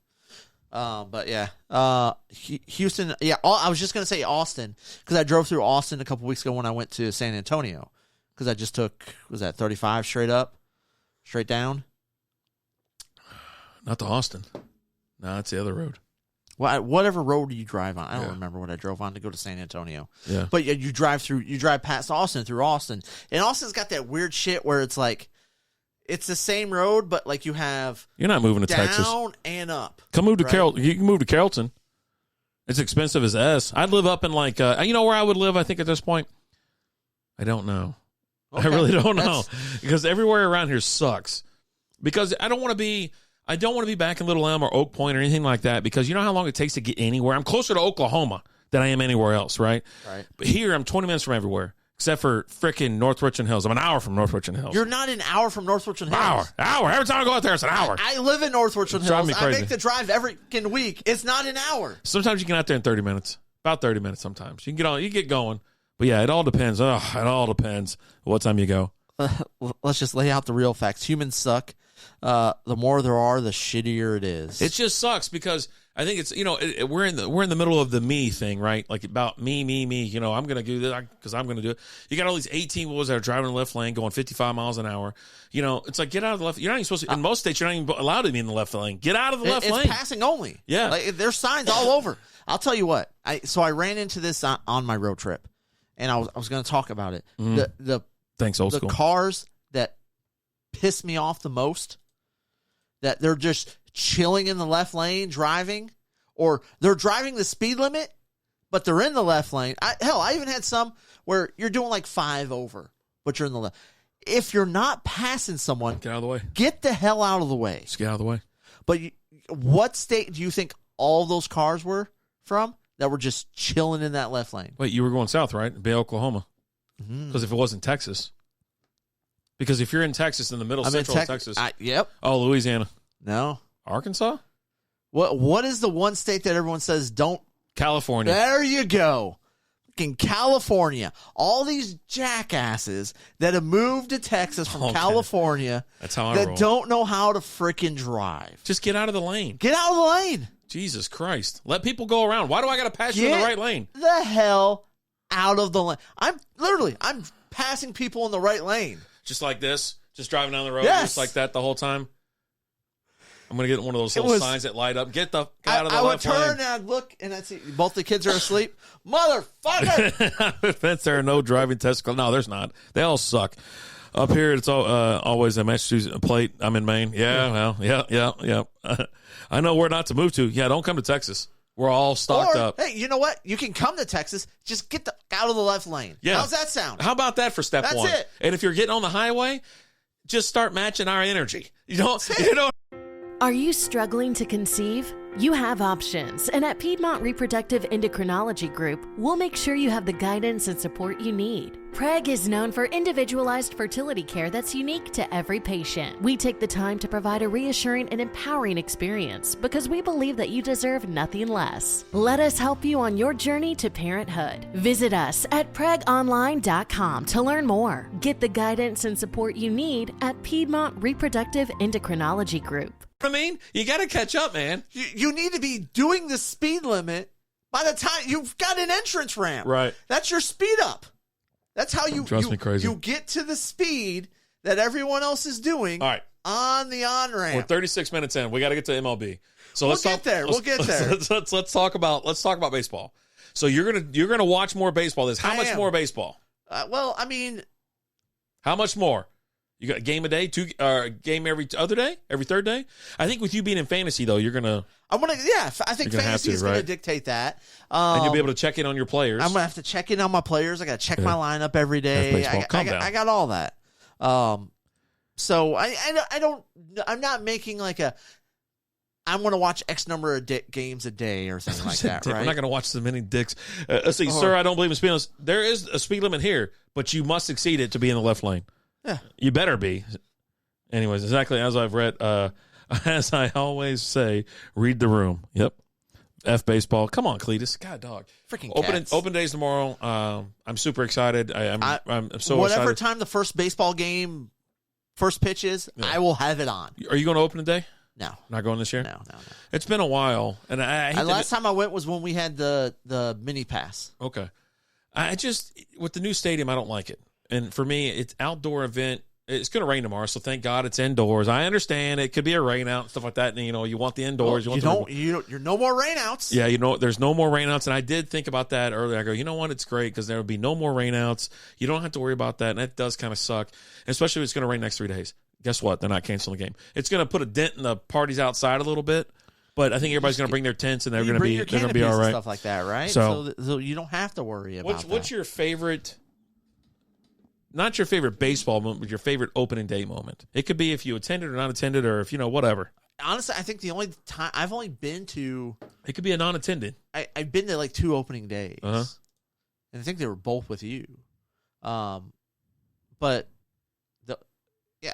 But yeah, Houston. Yeah, I was just gonna say Austin because I drove through Austin a couple weeks ago when I went to San Antonio because I just took 35 straight down. Not to Austin. No, that's the other road. Well, whatever road you drive on, I don't remember what I drove on to go to San Antonio. Yeah, but yeah, you drive past Austin through Austin, and Austin's got that weird shit where it's like it's the same road, but like you're not moving to Texas. Down and up. Come move to Carrollton. You can move to Carrollton. It's expensive as S. I'd live up in like where I would live. I think at this point, I don't know. Okay. I really don't know because everywhere around here sucks. Because I don't want to be back in Little Elm or Oak Point or anything like that because you know how long it takes to get anywhere? I'm closer to Oklahoma than I am anywhere else, right? Right. But here, I'm 20 minutes from everywhere, except for freaking Northwich and Hills. I'm an hour from Northwich and Hills. You're not an hour from Northwich and Hills. Hour. Every time I go out there, it's an hour. I live in Northwich and Drive me Hills. I crazy. make the drive every week. It's not an hour. Sometimes you get out there in 30 minutes. About 30 minutes sometimes. You get going. But yeah, it all depends. It all depends what time you go. Let's just lay out the real facts. Humans suck. The more there are, the shittier it is. It just sucks because I think it's we're in the middle of the me thing, right? Like about me. I'm gonna do this because I'm gonna do it. You got all these 18-wheelers that are driving in the left lane, going 55 miles an hour. It's like get out of the left. You're not even supposed to. In most states, you're not even allowed to be in the left lane. Get out of the left lane. It's passing only. Yeah, like, there's signs all over. I'll tell you what. I ran into this on my road trip, and I was going to talk about it. Mm-hmm. Thanks, old school. The cars that piss me off the most, that they're just chilling in the left lane driving, or they're driving the speed limit, but they're in the left lane. I even had some where you're doing like 5 over, but you're in the left. If you're not passing someone, get out of the way. Get the hell out of the way. Just get out of the way. But what state do you think all those cars were from that were just chilling in that left lane? Wait, you were going south, right? Bay, Oklahoma. Because if it wasn't Texas. Because if you're in Texas, in the middle central of Texas. Yep. Oh, Louisiana. No. Arkansas? What is the one state that everyone says don't? California. There you go. In California, all these jackasses that have moved to Texas from California That's how I that roll. don't know how to freaking drive. Just get out of the lane. Get out of the lane. Jesus Christ. Let people go around. Why do I got to pass you in the right lane? The hell out of the lane. I'm passing people in the right lane. Just like this? Just driving down the road Yes. just like that the whole time? I'm going to get one of those little signs that light up. Get out of the I would left turn lane. and I'd look and I'd see both the kids are asleep. Motherfucker! If there are no driving tests. No, there's not. They all suck. Up here, it's always a Massachusetts plate. I'm in Maine. Yeah. I know where not to move to. Yeah, don't come to Texas. We're all stocked up. Hey, you know what? You can come to Texas. Just get out of the left lane. Yeah. How's that sound? How about that for step That's one? it. And if you're getting on the highway, just start matching our energy. You know. Are you struggling to conceive? You have options, and at Piedmont Reproductive Endocrinology Group, we'll make sure you have the guidance and support you need. PREG is known for individualized fertility care that's unique to every patient. We take the time to provide a reassuring and empowering experience because we believe that you deserve nothing less. Let us help you on your journey to parenthood. Visit us at pregonline.com to learn more. Get the guidance and support you need at Piedmont Reproductive Endocrinology Group. I mean, you got to catch up, man. You need to be doing the speed limit by the time you've got an entrance ramp. Right. That's your speed up. That's how you Drives me crazy. You get to the speed that everyone else is doing. All right. On the on ramp. We're 36 minutes in. We got to get to MLB. So We'll get there. Let's talk about baseball. So you're gonna watch more baseball. How much more baseball? Well, I mean, how much more? You got a game a day, game every other day, every third day. I think with you being in fantasy though, you're gonna. I think fantasy is going to dictate that. And you'll be able to check in on your players. I'm going to have to check in on my players. I got to check my lineup every day. I got all that. So I'm not making like I'm going to watch X number of games a day or something like that, right? I'm not going to watch so many dicks. Sir, I don't believe in speed limits. There is a speed limit here, but you must exceed it to be in the left lane. Yeah. You better be. Anyways, exactly as I've read, as I always say, read the room. Yep. F baseball. Come on, Cletus. God, dog. Freaking open days tomorrow. I'm super excited. I'm so whatever excited. time the first baseball game, first pitch is, I will have it on. Are you going to open today? No. Not going this year? No. It's been a while. And last time I went was when we had the mini pass. Okay. I just, with the new stadium, I don't like it. And for me, it's outdoor event. It's going to rain tomorrow, so thank God it's indoors. I understand it could be a rain out and stuff like that. And, you want the indoors. You're no more rainouts. Yeah, there's no more rainouts. And I did think about that earlier. I go, you know what? It's great because there will be no more rainouts. You don't have to worry about that. And that does kind of suck, especially if it's going to rain next 3 days. Guess what? They're not canceling the game. It's going to put a dent in the parties outside a little bit. But I think everybody's going to bring their tents and they're going to be all right. Stuff like that, right? So you don't have to worry about that. What's your favorite? Not your favorite baseball moment, but your favorite opening day moment. It could be if you attended or not attended, or if whatever. Honestly, I think the only time I've only been to, it could be a non-attended. I've been to like 2 opening days, and I think they were both with you. But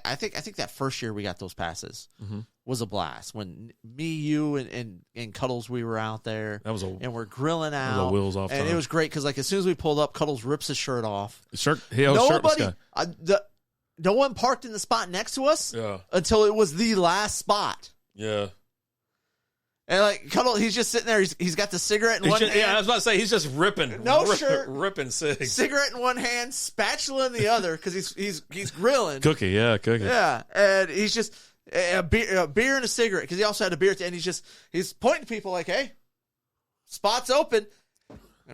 I think that first year we got those passes was a blast. When me, you, and Cuddles, we were out there. And we're grilling out. That was a wheels off and time. it was great because as soon as we pulled up, Cuddles rips his shirt off. Nobody, no one parked in the spot next to us until it was the last spot. Yeah. And Cuddle, he's just sitting there. He's got the cigarette in one hand. Yeah, I was about to say he's just ripping. Shirt, ripping cigs. Cigarette in one hand, spatula in the other because he's grilling. Cookie. Yeah, and he's just a beer and a cigarette because he also had a beer at the end. He's pointing to people like, "Hey, spot's open."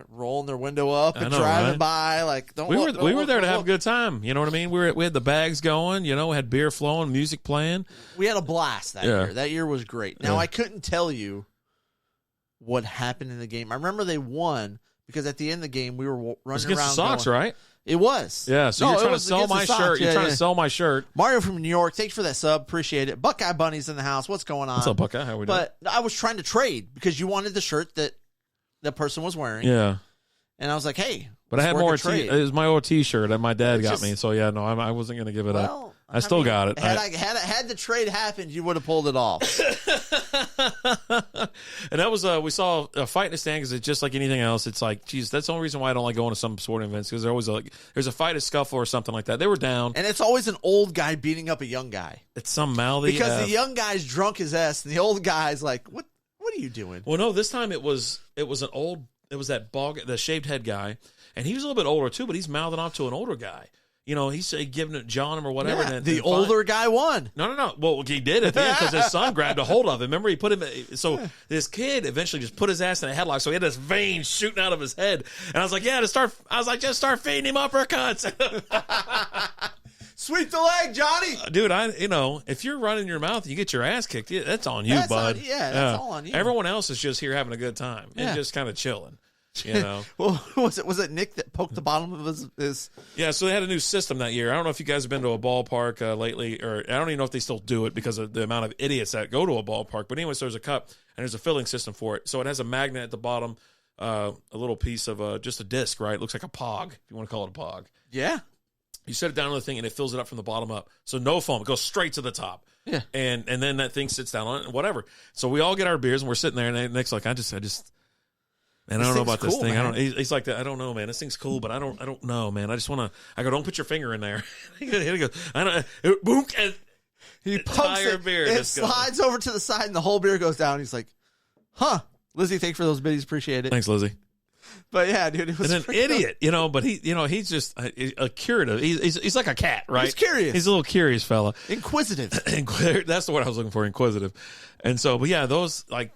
Rolling their window up and driving by don't. We were there to have a good time. You know what I mean? We had the bags going. We had beer flowing, music playing. We had a blast that year. That year was great. Now I couldn't tell you what happened in the game. I remember they won because at the end of the game we were running around. It was against the Sox, right? It was. Yeah. So you're trying to sell my shirt. You're trying to sell my shirt. Mario from New York, thanks for that sub. Appreciate it. Buckeye Bunny's in the house. What's going on? What's up, Buckeye? How we doing? But I was trying to trade because you wanted the shirt that the person was wearing. Yeah. And I was like, hey, but I had more. It was my old T-shirt that my dad got me. So yeah, no, I wasn't going to give it up. I still got it. Had the trade happened, you would have pulled it off. And that was we saw a fight in the stand because it's just like anything else. It's like, geez, that's the only reason why I don't like going to some sporting events because there's a fight, a scuffle, or something like that. They were down, and it's always an old guy beating up a young guy. It's some mouthy because the young guy's drunk his ass, and the old guy's like, "What are you doing?" Well, no, this time it was the shaved head guy, and he was a little bit older too, but he's mouthing off to an older guy. You know, he's giving it John him or whatever. Yeah, the older guy won. No. Well, he did at the end because his son grabbed a hold of him. Remember, he put him. So this kid eventually just put his ass in a headlock. So he had this vein shooting out of his head. And I was like, just start feeding him uppercuts. Sweep the leg, Johnny. Dude, if you're running your mouth, you get your ass kicked. That's on you, bud. That's all on you. Everyone else is just here having a good time and just kind of chilling. You know, well, was it Nick that poked the bottom of his? Yeah, so they had a new system that year. I don't know if you guys have been to a ballpark lately, or I don't even know if they still do it because of the amount of idiots that go to a ballpark. But anyways, there's a cup and there's a filling system for it. So it has a magnet at the bottom, a little piece of just a disc, right? It looks like a pog, if you want to call it a pog. Yeah. You set it down on the thing and it fills it up from the bottom up. So no foam, it goes straight to the top. Yeah. And then that thing sits down on it and whatever. So we all get our beers and we're sitting there and Nick's like, I just. Man, I don't know about this thing. Man. He's like that. I don't know, man. This thing's cool, but I don't know, man. I just want to. I go, don't put your finger in there. He goes, I don't. Boom, and he pokes it. Beer it slides over to the side, and the whole beer goes down. He's like, "Huh, Lizzie, thanks for those biddies. Appreciate it." Thanks, Lizzie. But yeah, dude, it was an idiot, But he's just a curative. He's like a cat, right? He's curious. He's a little curious fella. Inquisitive. That's the word I was looking for. Inquisitive. And so, but yeah, those like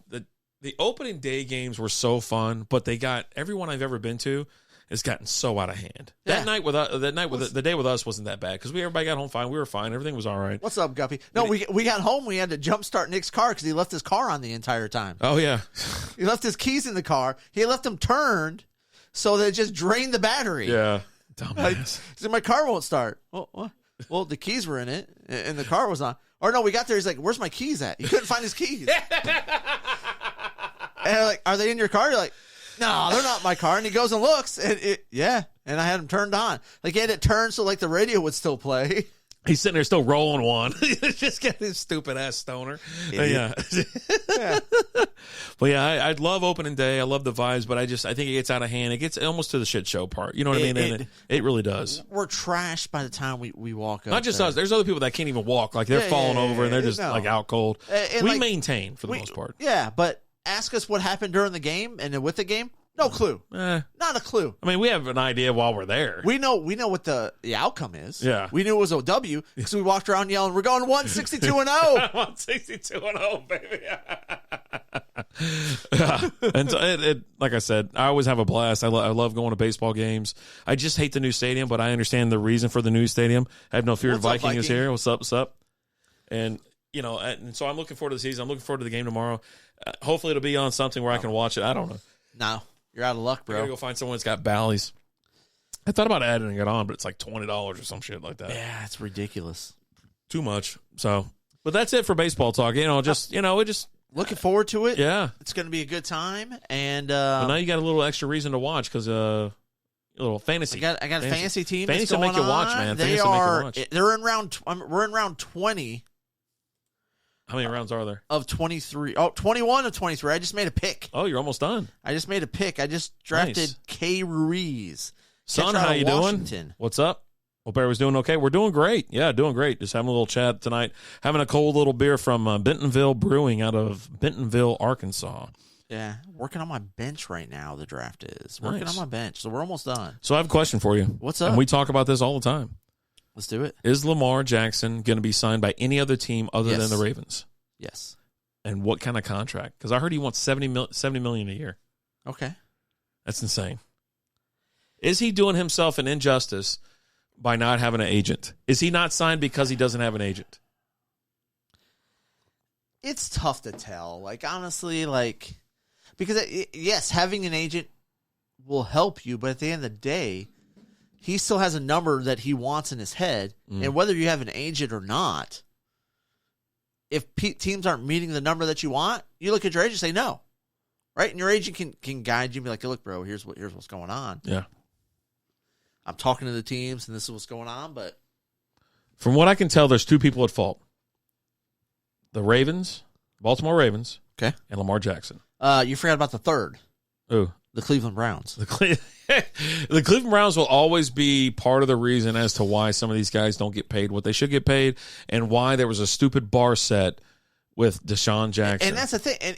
the opening day games were so fun, but everyone I've ever been to has gotten so out of hand. Yeah. The day with us wasn't that bad because everybody got home fine. We were fine. Everything was all right. What's up, Guppy? No, we got home. We had to jumpstart Nick's car because he left his car on the entire time. Oh yeah, he left his keys in the car. He left them turned so that it just drained the battery. Yeah, dumbass. So my car won't start. Well, the keys were in it and the car was on. Or no, we got there. He's like, "Where's my keys at?" He couldn't find his keys. And I'm like, "Are they in your car?" You're like, "No, they're not in my car." And he goes and looks, and and I had them turned on. Like, he had it turned so like the radio would still play. He's sitting there still rolling one. Just get his stupid ass stoner. Yeah. But yeah, I love opening day. I love the vibes, but I think it gets out of hand. It gets almost to the shit show part. You know what I mean? It really does. We're trashed by the time we walk up. Not just us. There's other people that can't even walk. Like they're falling over and they're just like out cold. We maintain for the most part. Yeah, but ask us what happened during the game and with the game. No clue. Not a clue. I mean, we have an idea while we're there. We know what the outcome is. Yeah. We knew it was a W because we walked around yelling, "We're going 162-0." 162-0, baby. And so like I said, I always have a blast. I love going to baseball games. I just hate the new stadium, but I understand the reason for the new stadium. I have no fear. Viking is here. What's up? What's up? And and so I'm looking forward to the season. I'm looking forward to the game tomorrow. Hopefully, it'll be on something where I can watch it. I don't know. No. You're out of luck, bro. I gotta go find someone that's got Bally's. I thought about adding it on, but it's like $20 or some shit like that. Yeah, it's ridiculous. Too much. So, but that's it for baseball talk. We just looking forward to it. Yeah, it's going to be a good time. And but now you got a little extra reason to watch because a little fantasy. I got a fantasy team. Fantasy will make you watch, man. They are. They're in round. We're in round 20. How many rounds are there? Of 23. Oh, 21 of 23. I just made a pick. Oh, you're almost done. I just made a pick. I just drafted K. Ruiz. Son, how you doing? What's up? Hope everyone's doing okay. We're doing great. Yeah, doing great. Just having a little chat tonight. Having a cold little beer from Bentonville Brewing out of Bentonville, Arkansas. Yeah, working on my bench right now, the draft is. Working on my bench, so we're almost done. So I have a question for you. What's up? And we talk about this all the time. Let's do it. Is Lamar Jackson going to be signed by any other team other than the Ravens? Yes. And what kind of contract? Because I heard he wants $70 million a year. Okay. That's insane. Is he doing himself an injustice by not having an agent? Is he not signed because he doesn't have an agent? It's tough to tell. Like, honestly, because, yes, having an agent will help you, but at the end of the day, he still has a number that he wants in his head. And whether you have an agent or not, if teams aren't meeting the number that you want, you look at your agent and say no. right? And your agent can guide you and be like, hey, look, bro, here's what's going on. Yeah. I'm talking to the teams, and this is what's going on. But from what I can tell, there's two people at fault: the Baltimore Ravens, okay, and Lamar Jackson. You forgot about the third. Ooh. The Cleveland Browns. The Cleveland Browns will always be part of the reason as to why some of these guys don't get paid what they should get paid, and why there was a stupid bar set with Deshaun Jackson. And that's the thing. And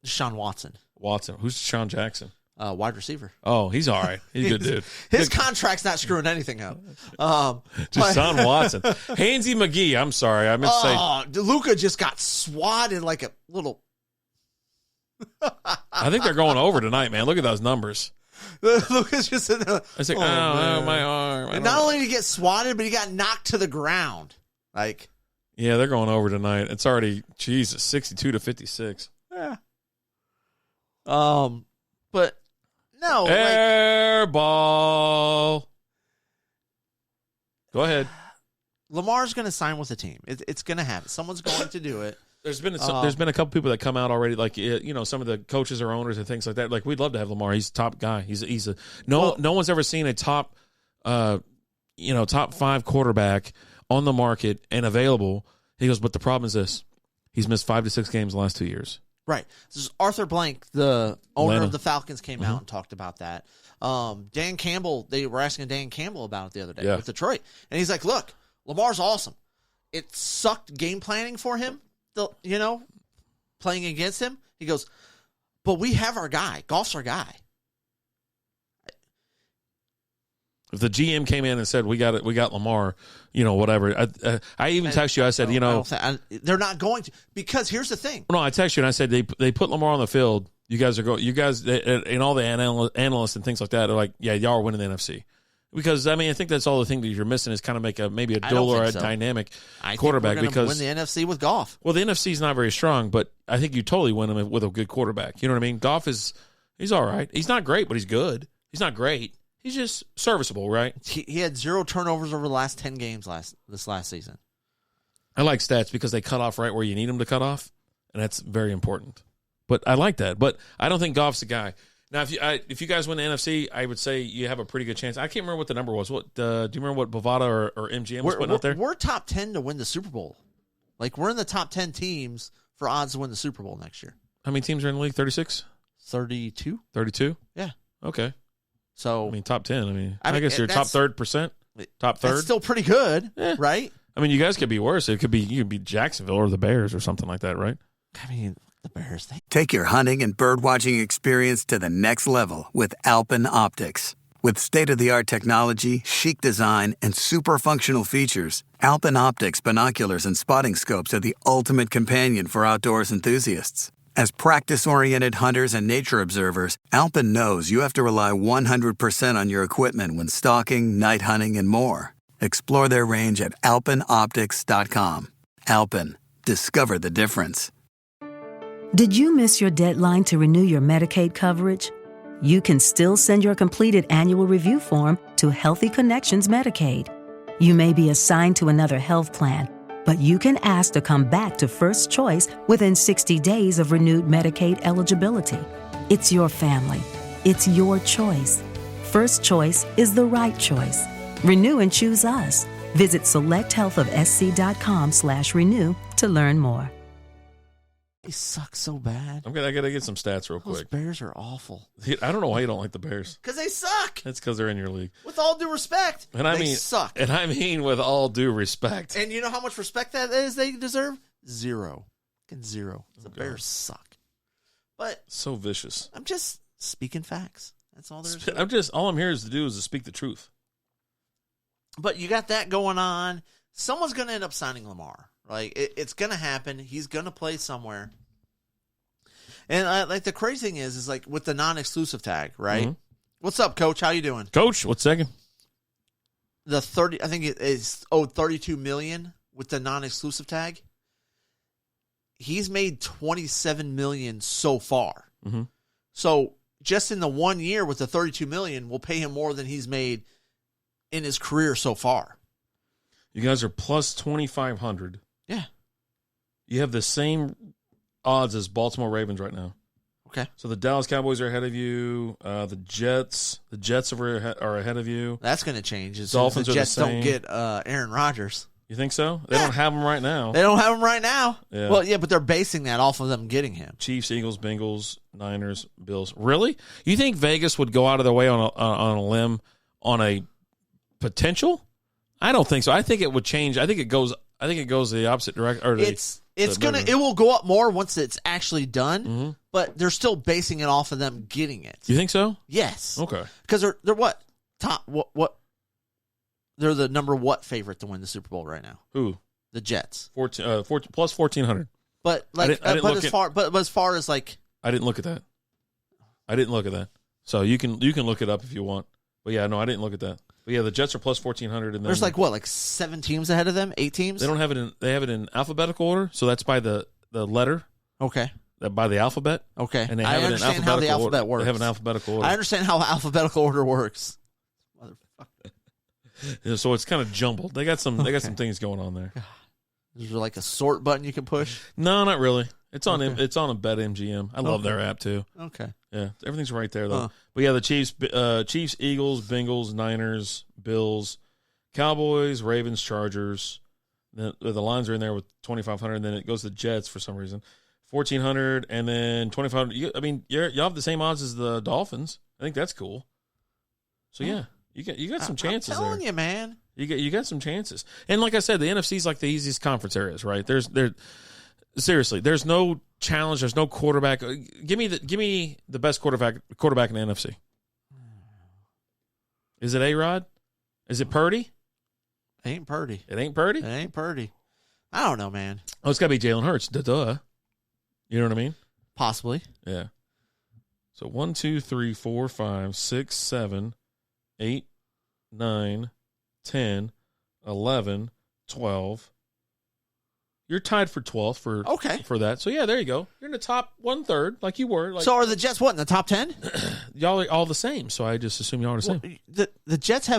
Deshaun Watson. Who's Deshaun Jackson? Wide receiver. Oh, he's all right. He's a good dude. His contract's not screwing anything up. Deshaun Watson. Hainsey McGee. I'm sorry. I meant to say. Luka just got swatted like a little. I think they're going over tonight, man. Look at those numbers. Luka's just in there. It's like, my arm. And not only did he get swatted, but he got knocked to the ground. Like, yeah, they're going over tonight. It's already 62-56. Yeah. But no, air ball. Go ahead. Lamar's going to sign with the team. It's going to happen. Someone's going to do it. There's been a couple people that come out already, like some of the coaches or owners and things like that. Like, we'd love to have Lamar. He's a top guy. No one's ever seen a top 5 quarterback on the market and available. He goes, but the problem is this: he's missed 5 to 6 games the last 2 years. Right. This is Arthur Blank, the owner of the Falcons, came out and talked about that. Dan Campbell, they were asking Dan Campbell about it the other day with Detroit, and he's like, "Look, Lamar's awesome. It sucked game planning for him." Playing against him, he goes, but we have our guy. Goff's our guy. If the GM came in and said, we got Lamar, whatever. I even texted you. I said, they're not going to, because here's the thing. No, I texted you and I said they put Lamar on the field. You guys and all the analysts and things like that are like, yeah, y'all are winning the NFC. Because, I think that's all the thing that you're missing is kind of make maybe a dual or a dynamic quarterback. Because win the NFC with Goff. Well, the NFC is not very strong, but I think you totally win them with a good quarterback. You know what I mean? Goff he's all right. He's not great, but he's good. He's not great. He's just serviceable, right? He had 0 turnovers over the last 10 games this last season. I like stats because they cut off right where you need them to cut off, and that's very important. But I like that. But I don't think Goff's the guy. Now, if you guys win the NFC, I would say you have a pretty good chance. I can't remember what the number was. What do you remember what Bovada or MGM was putting out there? We're top 10 to win the Super Bowl. Like, we're in the top 10 teams for odds to win the Super Bowl next year. How many teams are in the league? 36? 32. 32? Yeah. Okay. So top 10. I guess you're top 3rd%. Top third. That's still pretty good, right? You guys could be worse. You could be Jacksonville or the Bears or something like that, right? The Bears thing. Take your hunting and birdwatching experience to the next level with Alpine Optics. With state-of-the-art technology, chic design, and super functional features, Alpine Optics binoculars and spotting scopes are the ultimate companion for outdoors enthusiasts. As practice-oriented hunters and nature observers, Alpine knows you have to rely 100% on your equipment when stalking, night hunting, and more. Explore their range at alpineoptics.com. Alpine. Discover the difference. Did you miss your deadline to renew your Medicaid coverage? You can still send your completed annual review form to Healthy Connections Medicaid. You may be assigned to another health plan, but you can ask to come back to First Choice within 60 days of renewed Medicaid eligibility. It's your family. It's your choice. First Choice is the right choice. Renew and choose us. Visit selecthealthofsc.com/renew to learn more. They suck so bad. I gotta get some stats real quick. Those Bears are awful. I don't know why you don't like the Bears. Because they suck. That's because they're in your league. With all due respect, they suck. And I mean with all due respect. And you know how much respect that is they deserve? 0. Fucking 0. The Bears suck. But so vicious. I'm just speaking facts. That's all there is. All I'm here is to speak the truth. But you got that going on. Someone's going to end up signing Lamar. Like, it's going to happen. He's going to play somewhere. And the crazy thing is like with the non-exclusive tag, right? Mm-hmm. What's up, Coach? How you doing? Coach, what's second? I think it is owed $32 million with the non-exclusive tag. He's made $27 million so far. Mm-hmm. So just in the 1 year with the $32 million, we'll pay him more than he's made in his career so far. You guys are plus 2,500. Yeah. You have the same odds as Baltimore Ravens right now. Okay. So the Dallas Cowboys are ahead of you. The Jets are ahead of you. That's going to change. Dolphins the Jets are the same. don't get Aaron Rodgers. You think so? They don't have him right now. They don't have him right now. Yeah. Well, yeah, but they're basing that off of them getting him. Chiefs, Eagles, Bengals, Niners, Bills. Really? You think Vegas would go out of their way on a limb on a potential? I don't think so. I think it would change. I think it goes the opposite direction. It will go up more once it's actually done, but they're still basing it off of them getting it. You think so? Yes. Okay. Because they're what? What? They're the number what favorite to win the Super Bowl right now? Who? The Jets. 14 plus 1,400. But as far as like, I didn't look at that. So you can look it up if you want. But yeah, no, I didn't look at that. But yeah, the Jets are plus 1,400, and then there's like 7 teams ahead of them, 8 teams. They don't have it in. They have it in alphabetical order, so that's by the letter. Okay. By the alphabet. Okay. And they have I understand how the alphabet works. They have an alphabetical order. I understand how alphabetical order works. Motherfucker. Yeah, so it's kind of jumbled. They got some things going on there. Is there like a sort button you can push? No, not really. It's on it's on a BetMGM. I love their app too. Okay. Yeah, everything's right there though. But yeah, the Chiefs, Eagles, Bengals, Niners, Bills, Cowboys, Ravens, Chargers. The lines are in there with 2,500, and then it goes to the Jets for some reason, 1,400, and then 2,500. I mean, you have the same odds as the Dolphins. I think that's cool. So yeah, you got some chances. I'm telling there. you, man. You got some chances, and like I said, the NFC is like the easiest conference areas, right? Seriously, there's no challenge. There's no quarterback. Give me the best quarterback in the NFC. Is it A-Rod? Is it Purdy? It ain't Purdy. It ain't Purdy? It ain't Purdy. I don't know, man. Oh, it's got to be Jalen Hurts. Duh. You know what I mean? Possibly. Yeah. So 1, 2, 3, 4, 5, 6, 7, 8, 9, 10, 11, 12. You're tied for 12th for that. So, yeah, there you go. You're in the top 1/3 like you were. So are the Jets what, in the top 10? Y'all are all the same, so I just assume y'all are the same. The Jets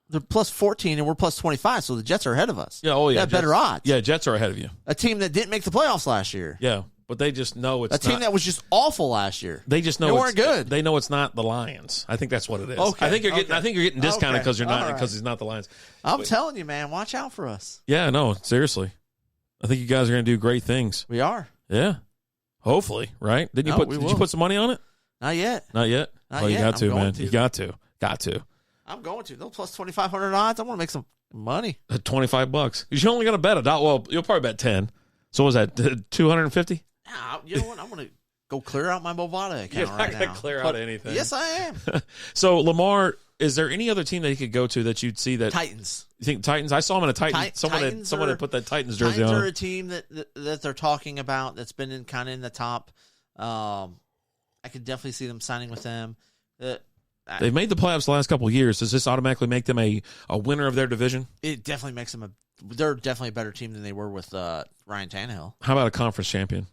they're plus 14 and we're plus 25, so the Jets are ahead of us. Yeah, oh yeah. They have better odds. Yeah, Jets are ahead of you. A team that didn't make the playoffs last year. Yeah, but they just know it's a team that was just awful last year. They just know they weren't good. They know it's not the Lions. I think that's what it is. Okay. I think you're getting discounted because it's not the Lions. I'm telling you, man, watch out for us. Yeah, no, seriously. I think you guys are going to do great things. We are. Yeah. Hopefully, right? Did you put some money on it? Not yet. You got to, man. You got to. I'm going to. Those plus 2,500 odds. I want to make some money. $25. You only got to bet a dollar. Well, you'll probably bet 10. So what was that 250? You know what? I'm going to go clear out my Bovada account right now. You're not going to clear out anything. Yes, I am. So Lamar, is there any other team that he could go to that you'd see that Titans? You think Titans? I saw him in a Titans. Someone had put that Titans jersey on. Titans are a team that they're talking about that's been in the top. I could definitely see them signing with them. They've made the playoffs the last couple of years. Does this automatically make them a winner of their division? It definitely makes them they're definitely a better team than they were with Ryan Tannehill. How about a conference champion?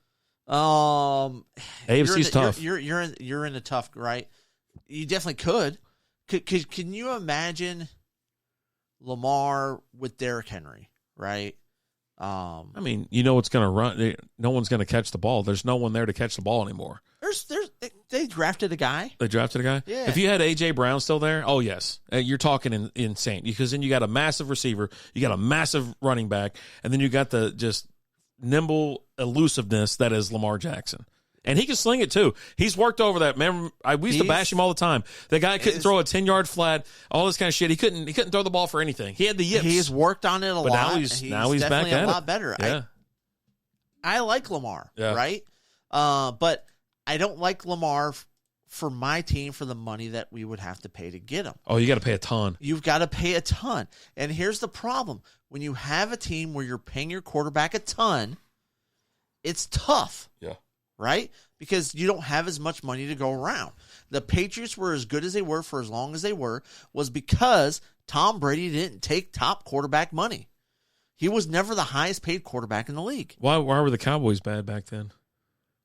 AFC's tough. You're in the tough, right? You definitely could. Can you imagine Lamar with Derrick Henry, right? I mean, you know what's going to run. No one's going to catch the ball. There's no one there to catch the ball anymore. They drafted a guy. They drafted a guy? Yeah. If you had A.J. Brown still there, oh, yes. You're talking insane. Because then you got a massive receiver, you got a massive running back, and then you got the just nimble elusiveness that is Lamar Jackson. And he can sling it, too. He's worked over that. Man, we used to bash him all the time. The guy couldn't throw a 10-yard flat, all this kind of shit. He couldn't throw the ball for anything. He had the yips. He's worked on it a lot. Now he's back at it. A lot better. Yeah. I like Lamar, right? But I don't like Lamar for my team for the money that we would have to pay to get him. Oh, you got to pay a ton. You've got to pay a ton. And here's the problem. When you have a team where you're paying your quarterback a ton, it's tough. Yeah. Right? Because you don't have as much money to go around. The Patriots were as good as they were for as long as they were was because Tom Brady didn't take top quarterback money. He was never the highest paid quarterback in the league. Why were the Cowboys bad back then?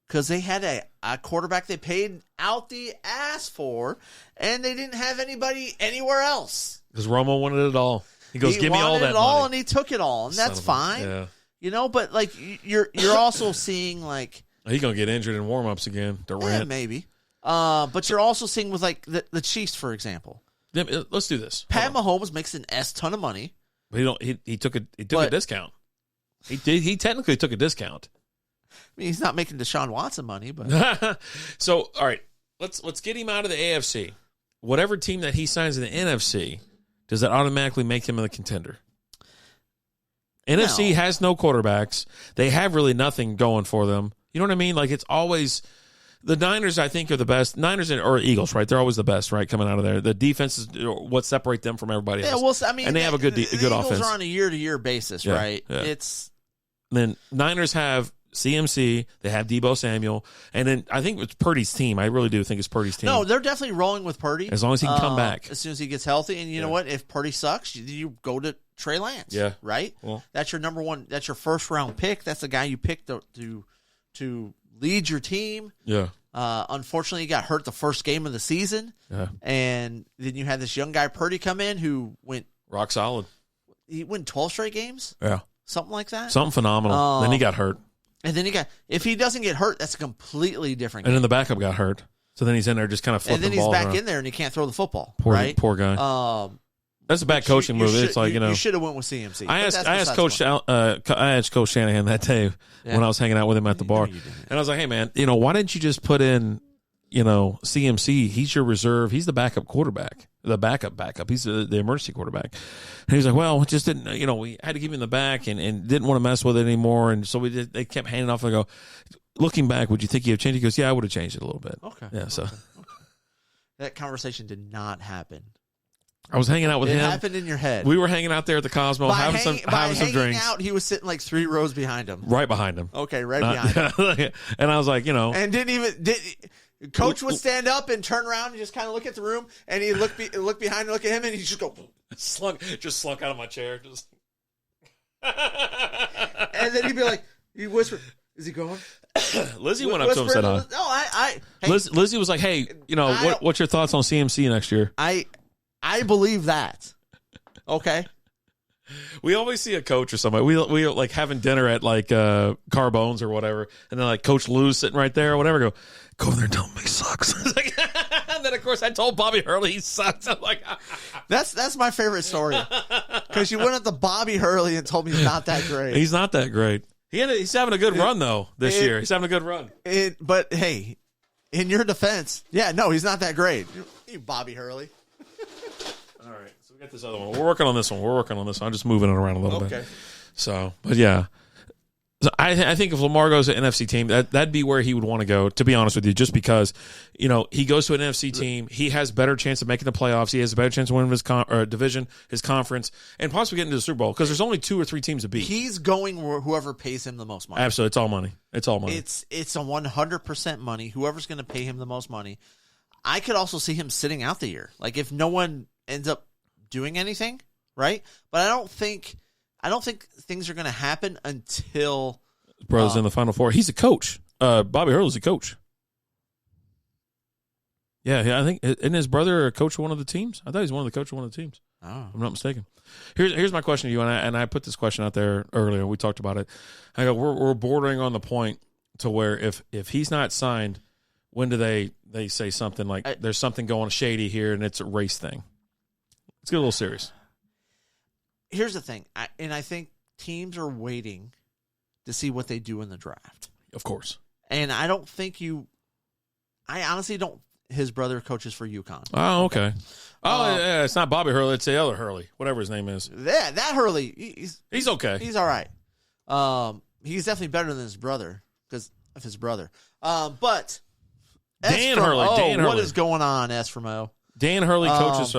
Because they had a quarterback they paid out the ass for, and they didn't have anybody anywhere else. Because Romo wanted it all. He goes, give me all that money. And he took it all, and that's fine. Yeah. But like you're also seeing like He's going to get injured in warm-ups again, Durant. maybe. But you're also seeing with like the Chiefs, for example. Yeah, let's do this. Pat Mahomes makes an ton of money. But he took a discount. He technically took a discount. I mean, he's not making Deshaun Watson money, but so all right, let's get him out of the AFC. Whatever team that he signs in the NFC, does that automatically make him a contender? NFC has no quarterbacks. They have really nothing going for them. You know what I mean? Like it's always the Niners. I think are the best. Niners or Eagles, right? They're always the best, right? Coming out of there, the defense is what separate them from everybody else. Well, I mean, and they have a good offense. The Eagles are on a year-to-year basis, right? Yeah. It's then Niners have CMC, they have Deebo Samuel, and then I think it's Purdy's team. I really do think it's Purdy's team. No, they're definitely rolling with Purdy. As long as he can come back. As soon as he gets healthy. And you know what? If Purdy sucks, you go to Trey Lance. Yeah. Right? Well, that's your number one. That's your first-round pick. That's the guy you picked to lead your team. Yeah. Unfortunately, he got hurt the first game of the season. Yeah. And then you had this young guy, Purdy, come in who went rock solid. He won 12 straight games? Yeah. Something like that? Something phenomenal. Then he got hurt. And then if he doesn't get hurt, that's a completely different game. And then the backup got hurt. So then he's in there just kind of flipping balls. And then he's back around. in there and he can't throw the football. Poor guy. That's a bad coaching move. It's like, you should have went with CMC. I asked Coach Shanahan that day when I was hanging out with him at the bar. And I was like, hey, man, why didn't you just put in, CMC? He's your reserve. He's the backup quarterback. The backup. He's the emergency quarterback. And he's like, well, it just didn't, we had to keep him in the back and didn't want to mess with it anymore. And so they kept handing off. I go, looking back, would you think you'd have changed it? He goes, yeah, I would have changed it a little bit. Okay. Yeah, so. Okay. That conversation did not happen. I was hanging out with him. It happened in your head. We were hanging out there at the Cosmo, having some drinks. Out, he was sitting like 3 rows behind him. Right behind him. Okay, behind him. And I was like, And Coach would stand up and turn around and just kind of look at the room, and he'd look behind and look at him, and he'd just go. slunk out of my chair. Just. And then he'd be like, he'd whisper, is he going? Lizzie went up to him and said hi. No, Lizzie was like, hey, what's your thoughts on CMC next year? I believe that. Okay. We always see a coach or somebody. We like having dinner at like Carbone's or whatever, and then like Coach Lou's sitting right there or whatever. Go over there and tell him he sucks. And then of course I told Bobby Hurley he sucks. I'm like, that's my favorite story because you went up to Bobby Hurley and told me he's not that great. He's not that great. He's having a good run though this year. He's having a good run. But hey, in your defense, he's not that great. You Bobby Hurley. All right, so we got this other one. We're working on this one. I'm just moving it around a little bit. So, but yeah. So I think if Lamar goes to an NFC team, that'd be where he would want to go, to be honest with you, just because, he goes to an NFC team. He has a better chance of making the playoffs. He has a better chance of winning his division, his conference, and possibly getting to the Super Bowl because there's only 2 or 3 teams to beat. He's going whoever pays him the most money. Absolutely. It's all money. It's a 100% money. Whoever's going to pay him the most money. I could also see him sitting out the year. Like if no one ends up doing anything, right? But I don't think things are going to happen until Bro's in the Final Four. He's a coach. Bobby Hurley's a coach. Yeah, I think isn't his brother a coach of one of the teams? I thought he's one of the coach of one of the teams. Oh. I'm not mistaken. Here's my question to you, and I put this question out there earlier. We talked about it. I go, we're bordering on the point to where if he's not signed, when do they say something like there's something going shady here and it's a race thing? Let's get a little serious. Here's the thing, I think teams are waiting to see what they do in the draft. Of course. And I honestly don't. His brother coaches for UConn. Oh, okay. Yeah, it's not Bobby Hurley. It's the other Hurley, whatever his name is. Yeah, that Hurley. He's okay. He's all right. He's definitely better than his brother because of his brother. But Dan Hurley. What is going on, Esframo? Dan Hurley coaches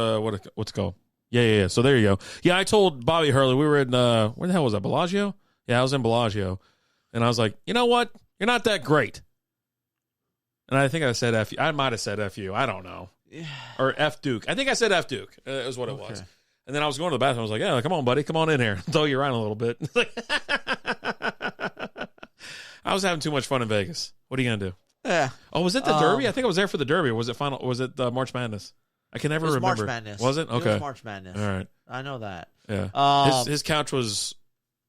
what's it called? Yeah. So there you go. Yeah, I told Bobby Hurley we were in where the hell was that? Bellagio? Yeah, I was in Bellagio, and I was like, you know what? You're not that great. And I think I said F. I might have said F you. I don't know. Yeah. Or F Duke. I think I said F Duke. Is what it was. And then I was going to the bathroom. I was like, yeah, come on, buddy. Come on in here. Throw you around a little bit. I was having too much fun in Vegas. What are you going to do? Yeah. Oh, was it the Derby? I think I was there for the Derby. Or was it final? Was it March Madness? I can never remember. March Madness. Was it? Okay. It was March Madness. All right. I know that. Yeah. His couch was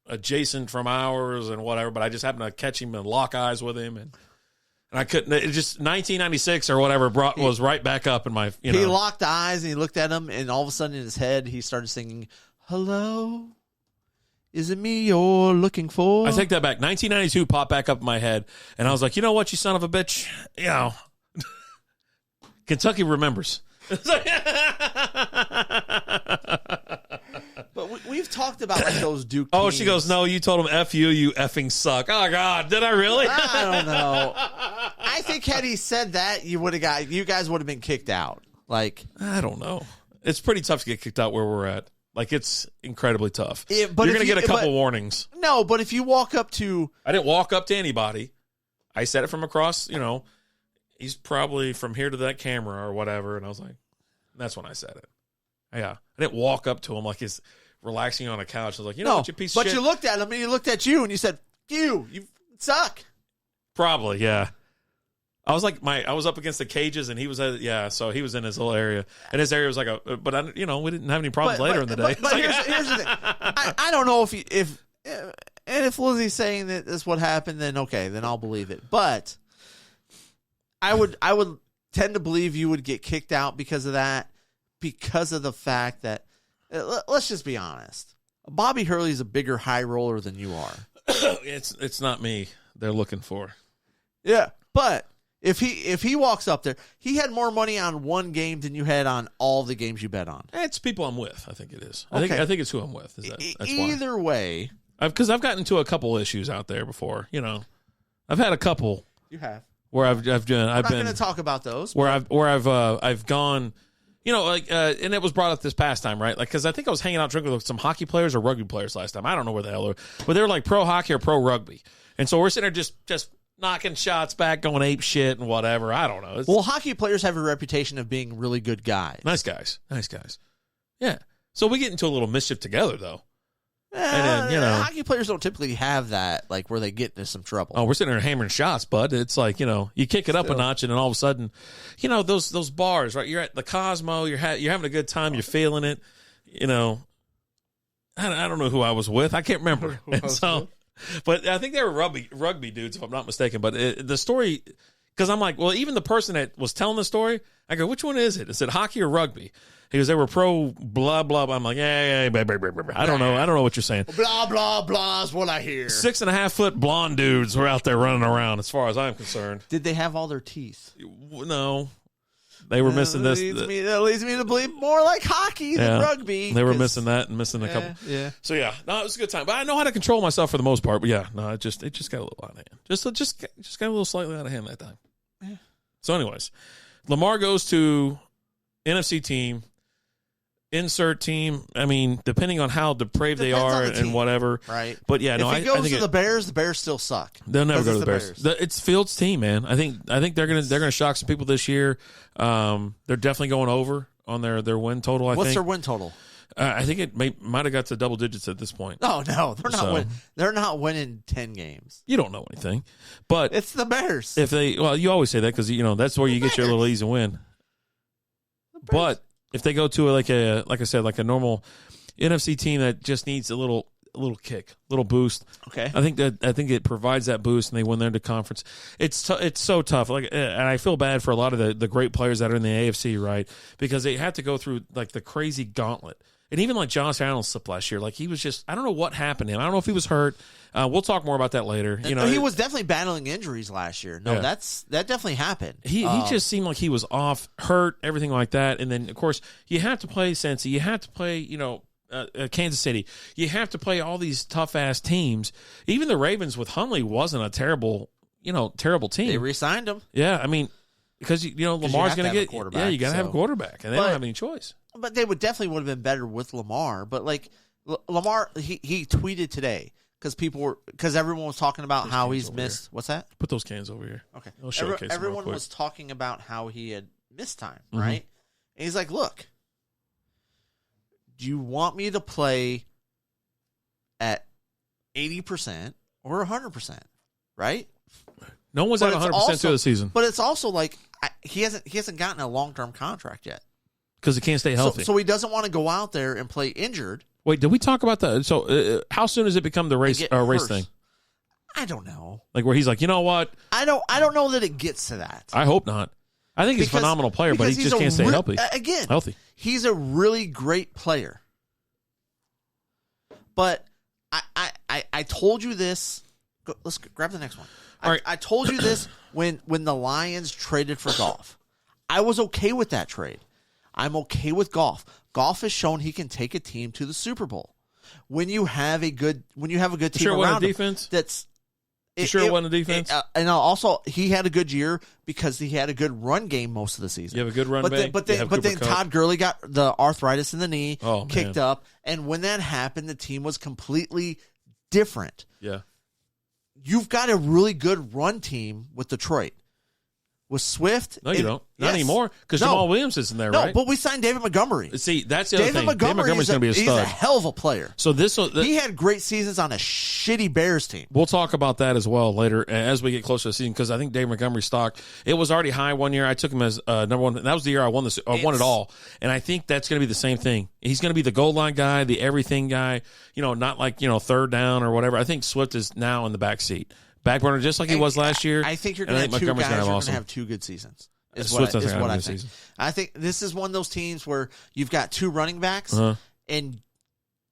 adjacent from ours and whatever, but I just happened to catch him and lock eyes with him, and I couldn't. It just 1996 or whatever was right back up in my. He locked eyes and he looked at him, and all of a sudden in his head he started singing, "Hello, is it me you're looking for?" I take that back. 1992 popped back up in my head, and I was like, you know what, you son of a bitch, Kentucky remembers. But we've talked about like those Duke. Oh, teams. she goes, no, you told him F you effing suck. Oh God, did I really? I don't know. I think had he said that, you guys would have been kicked out. Like, I don't know. It's pretty tough to get kicked out where we're at. Like, it's incredibly tough. But you're going to get a couple warnings. No, but if you walk up to... I didn't walk up to anybody. I said it from across, he's probably from here to that camera or whatever. And I was like, that's when I said it. Yeah. I didn't walk up to him like he's relaxing on a couch. I was like, what, you piece of shit. But you looked at him and he looked at you and you said, you suck. Probably, yeah. I was up against the cages and he was so he was in his little area. And his area was like we didn't have any problems later in the day. But here's the thing. I don't know if Lizzie's saying that this is what happened, then okay, then I'll believe it. But I would tend to believe you would get kicked out because of that, because of the fact that, let's just be honest, Bobby Hurley's a bigger high roller than you are. It's not me they're looking for. Yeah, but if he walks up there, he had more money on one game than you had on all the games you bet on. It's people I'm with. I think it is. Okay. I think it's who I'm with. That's either way, because I've gotten into a couple issues out there before. I've had a couple. You have where I've been. I'm not going to talk about those. Where I've gone. And it was brought up this past time, right? Like, because I think I was hanging out drinking with some hockey players or rugby players last time. I don't know where the hell they were, but they were like pro hockey or pro rugby, and so we're sitting there just knocking shots back, going ape shit and whatever. I don't know. Well, hockey players have a reputation of being really good guys. Nice guys. Yeah. So we get into a little mischief together, though. And then, hockey players don't typically have that, like, where they get into some trouble. Oh, we're sitting there hammering shots, bud. It's like, you kick it up a notch, and then all of a sudden, those bars, right? You're at the Cosmo, you're having a good time, you're feeling it, I don't know who I was with. I can't remember. And so, but I think they were rugby dudes, if I'm not mistaken. But the story, because I'm like, well, even the person that was telling the story, I go, which one is it? Is it hockey or rugby? He goes, they were pro blah, blah, blah. I'm like, yeah, blah, blah, blah, blah. I don't know what you're saying. Blah, blah, blah is what I hear. 6.5 foot blonde dudes were out there running around, as far as I'm concerned. Did they have all their teeth? No. They were missing this. That leads me to believe more like hockey than rugby. They were missing that and missing a couple. Yeah. So, it was a good time. But I know how to control myself for the most part. But, it just got a little out of hand. Just got a little slightly out of hand that time. Yeah. So, anyways, Lamar goes to NFC team. Insert team. I mean, depending on how depraved they are and whatever. Right. But if he goes to the Bears still suck. They'll never go to the Bears. It's Fields' team, man. I think they're gonna shock some people this year. They're definitely going over on their win total. What's their win total? I think it might have got to double digits at this point. Oh no, they're not winning. They're not winning 10 games. You don't know anything, but it's the Bears. You always say that because that's where you get your little easy win. But if they go to like I said, like a normal NFC team that just needs a little kick, little boost. Okay. I think it provides that boost, and they win their conference. It's so tough. Like, and I feel bad for a lot of the great players that are in the AFC, right? Because they have to go through like the crazy gauntlet. And even like Josh Allen slipped last year. Like he was just, I don't know what happened to him. I don't know if he was hurt. We'll talk more about that later. He was definitely battling injuries last year. No, that definitely happened. He just seemed like he was off, hurt, everything like that. And then of course you have to play Cincy. You have to play, Kansas City. You have to play all these tough ass teams. Even the Ravens with Hundley wasn't a terrible team. They re-signed him. Yeah, I mean, because Lamar's going to get quarterback. Yeah, you got to have a quarterback, and they don't have any choice. But they would have been better with Lamar. But like Lamar, he tweeted today because everyone was talking about how he's missed. What's that? Put those cans over here. Okay. Everyone was talking about how he had missed time, right? And he's like, "Look, do you want me to play at 80% or 100%? Right? No one's at 100% through the season. But it's also like he hasn't gotten a long-term contract yet. Because he can't stay healthy. So he doesn't want to go out there and play injured Wait, did we talk about that? So how soon does it become the race thing? I don't know. Like where he's like, you know what? I don't know that it gets to that. I hope not. I think he's a phenomenal player, but he just can't stay healthy. Healthy. He's a really great player. But I told you this. Let's grab the next one. All right. I told you this when the Lions traded for Goff. I was okay with that trade. I'm okay with Goff. Goff has shown he can take a team to the Super Bowl. When you have a good team around him, defense? that's it wasn't a defense. And also he had a good year because he had a good run game most of the season. You have a good run game. But then Todd Gurley got the arthritis in the knee, kicked up, and when that happened, the team was completely different. Yeah. You've got a really good run team with Detroit. With Swift. No, you don't. Not anymore because Jamal Williams isn't there, right? No, but we signed David Montgomery. See, that's the other thing. David Montgomery's going to be a stud. He's a hell of a player. So he had great seasons on a shitty Bears team. We'll talk about that as well later as we get closer to the season because I think David Montgomery's stock, it was already high one year. I took him as number one. That was the year I won it all. And I think that's going to be the same thing. He's going to be the goal line guy, the everything guy, not like, third down or whatever. I think Swift is now in the back seat. Back burner just like he was last year. I think you're going to have two guys who are going to have 2 good seasons. Is what I think. I think this is one of those teams where you've got 2 running backs, and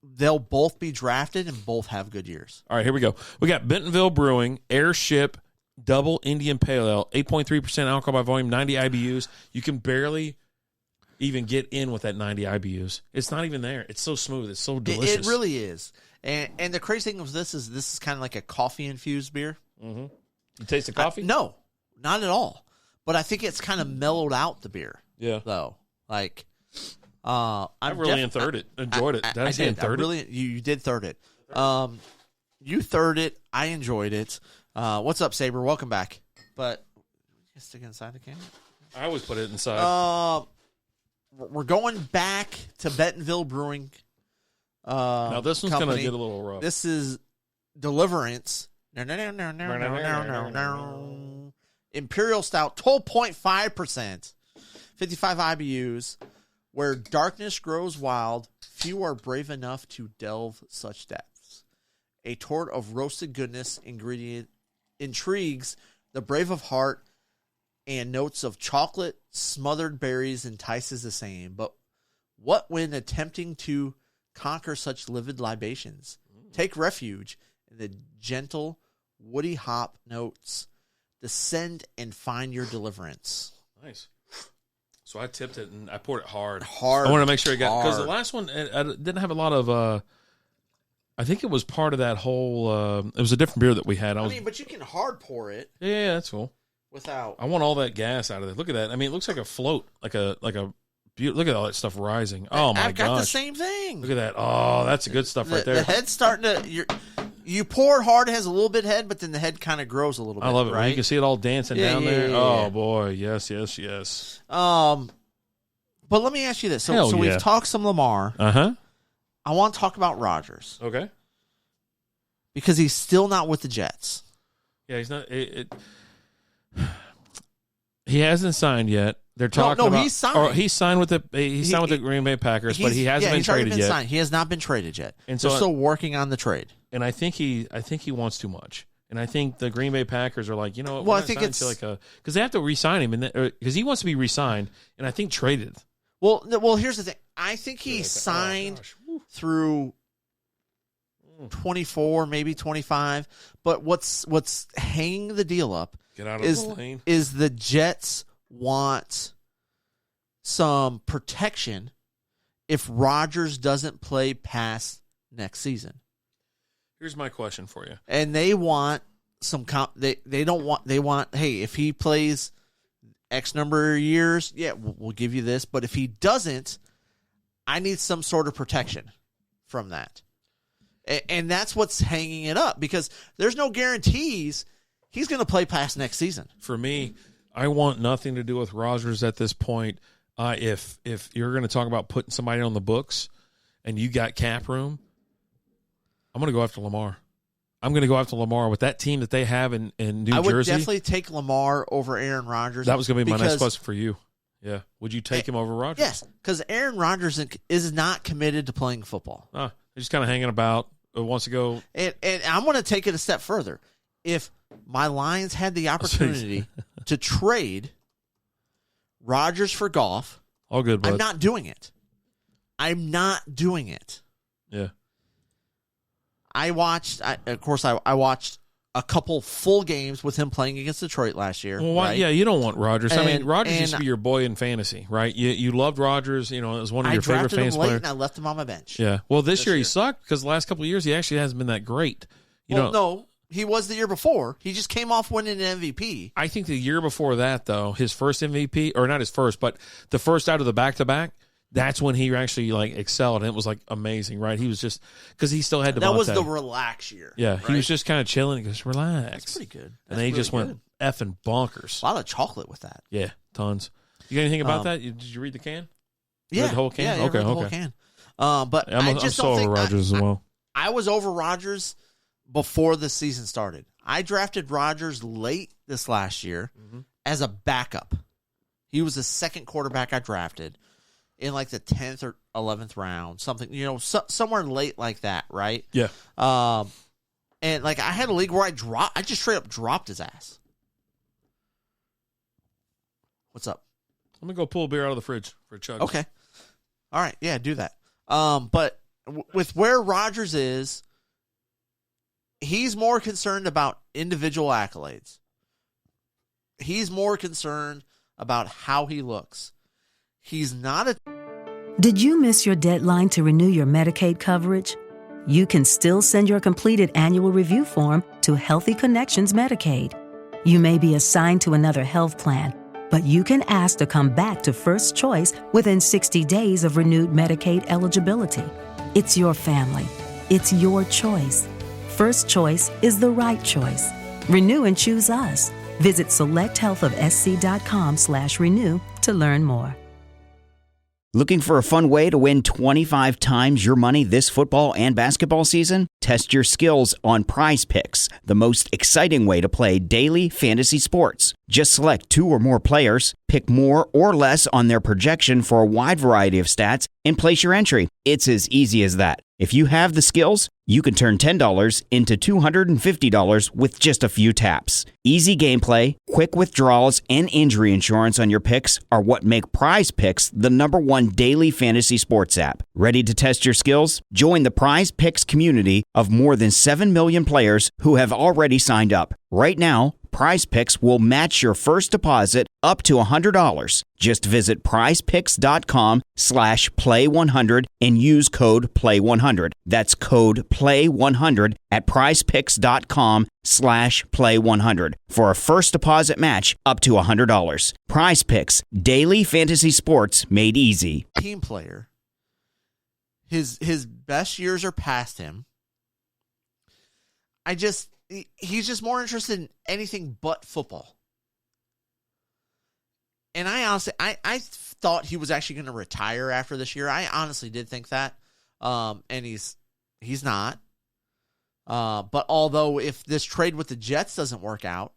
they'll both be drafted and both have good years. All right, here we go. We got Bentonville Brewing, Airship, Double Indian Pale Ale, 8.3% alcohol by volume, 90 IBUs. You can barely even get in with that 90 IBUs. It's not even there. It's so smooth. It's so delicious. It really is. And the crazy thing of this is kind of like a coffee-infused beer. Mm-hmm. You taste the coffee? No, not at all. But I think it's kind of mellowed out the beer. Yeah. Though. Like, I really enjoyed it. Did I say third it? You did third it. You third it. I enjoyed it. What's up, Saber? Welcome back. But you stick it inside the can? I always put it inside. We're going back to Bentonville Brewing. Now this one's going to get a little rough. This is Deliverance. Imperial Stout, 12.5%, 55 IBUs. Where darkness grows wild, few are brave enough to delve such depths. A torte of roasted goodness ingredient intrigues the brave of heart, and notes of chocolate, smothered berries entices the same. But what when attempting to conquer such livid libations? Take refuge in the gentle, woody hop notes. Descend and find your deliverance. Nice. So I tipped it and I poured it hard. I want to make sure it got, because the last one I didn't have a lot of. I think it was part of that whole. It was a different beer that we had. But you can hard pour it. Yeah, that's cool. Without. I want all that gas out of it. Look at that. I mean, it looks like a float, like a. Look at all that stuff rising. Oh my gosh! I've got the same thing. Look at that. Oh, that's the good stuff right there. The head's starting to. You pour it hard, it has a little bit head, but then the head kind of grows a little bit. I love it. Right? You can see it all dancing down there. Yeah. Oh boy, yes. But let me ask you this. So we've talked some Lamar. I want to talk about Rodgers. Okay. Because he's still not with the Jets. Yeah, he's not. He hasn't signed yet. They're talking about. He's signed. Or he signed with the Green Bay Packers, but he hasn't been traded yet. Signed. He has not been traded yet. And they're still working on the trade. And I think he wants too much. And I think the Green Bay Packers are like, you know what? Well, I think it's because they have to re-sign him, because he wants to be re-signed, and I think traded. Well, here's the thing. I think he signed through 24, maybe 25. But what's hanging the deal up is the Jets want some protection if Rodgers doesn't play past next season. Here's my question for you. And they want some they want, hey, if he plays X number of years, yeah, we'll give you this, but if he doesn't, I need some sort of protection from that. And that's what's hanging it up, because there's no guarantees he's going to play past next season. For me, I want nothing to do with Rodgers at this point. If you're going to talk about putting somebody on the books and you got cap room, I'm going to go after Lamar. I'm going to go after Lamar with that team that they have in New Jersey. I would definitely take Lamar over Aaron Rodgers. That was going to be my next question for you. Yeah. Would you take him over Rodgers? Yes, because Aaron Rodgers is not committed to playing football. He's just kind of hanging about. Wants to go. And I'm going to take it a step further. If my Lions had the opportunity to trade Rodgers for Goff, all good, bud. I'm not doing it. I'm not doing it. Yeah. I watched a couple full games with him playing against Detroit last year. Well, right? Yeah, you don't want Rodgers. I mean, Rodgers and used to be your boy in fantasy, right? You loved Rodgers. You know, it was one of your favorite drafted him fantasy late players. and I left him on my bench. Yeah. Well, this year he sucked because the last couple of years he actually hasn't been that great. No, he was the year before. He just came off winning an MVP. I think the year before that, though, his first MVP, or not his first, but the first out of the back-to-back, that's when he actually excelled, and it was amazing, right? He was just because he still had Devontae. That was the relax year. Yeah, right? He was just kind of chilling. He goes, relax. That's pretty good. And then he just went effing bonkers. A lot of chocolate with that. Yeah, tons. You got anything about that? Did you read the can? Yeah, read the whole can. Yeah, okay, read the whole can. But I'm just so don't over think Rodgers as well. I was over Rodgers before the season started. I drafted Rodgers late this last year as a backup. He was the second quarterback I drafted in the 10th or 11th round, something, somewhere late like that, right? Yeah. And I had a league where I just straight up dropped his ass. What's up? I'm going to go pull a beer out of the fridge for a chug. Okay. All right. Yeah, do that. But with where Rodgers is, he's more concerned about individual accolades. He's more concerned about how he looks. He's not a... Did you miss your deadline to renew your Medicaid coverage? You can still send your completed annual review form to Healthy Connections Medicaid. You may be assigned to another health plan, but you can ask to come back to First Choice within 60 days of renewed Medicaid eligibility. It's your family. It's your choice. First Choice is the right choice. Renew and choose us. Visit selecthealthofsc.com/renew to learn more. Looking for a fun way to win 25 times your money this football and basketball season? Test your skills on Prize Picks, the most exciting way to play daily fantasy sports. Just select 2 or more players, pick more or less on their projection for a wide variety of stats, and place your entry. It's as easy as that. If you have the skills, you can turn $10 into $250 with just a few taps. Easy gameplay, quick withdrawals, and injury insurance on your picks are what make Prize Picks the #1 daily fantasy sports app. Ready to test your skills? Join the Prize Picks community of more than 7 million players who have already signed up. Right now, Prize Picks will match your first deposit up to $100. Just visit prizepicks.com/play100 and use code PLAY100. That's code PLAY100 at prizepicks.com/play100 for a first deposit match up to $100. Prize Picks, daily fantasy sports made easy. Team player. His best years are past him. He's just more interested in anything but football. And I honestly, I thought he was actually going to retire after this year. I honestly did think that. And he's not. But although if this trade with the Jets doesn't work out,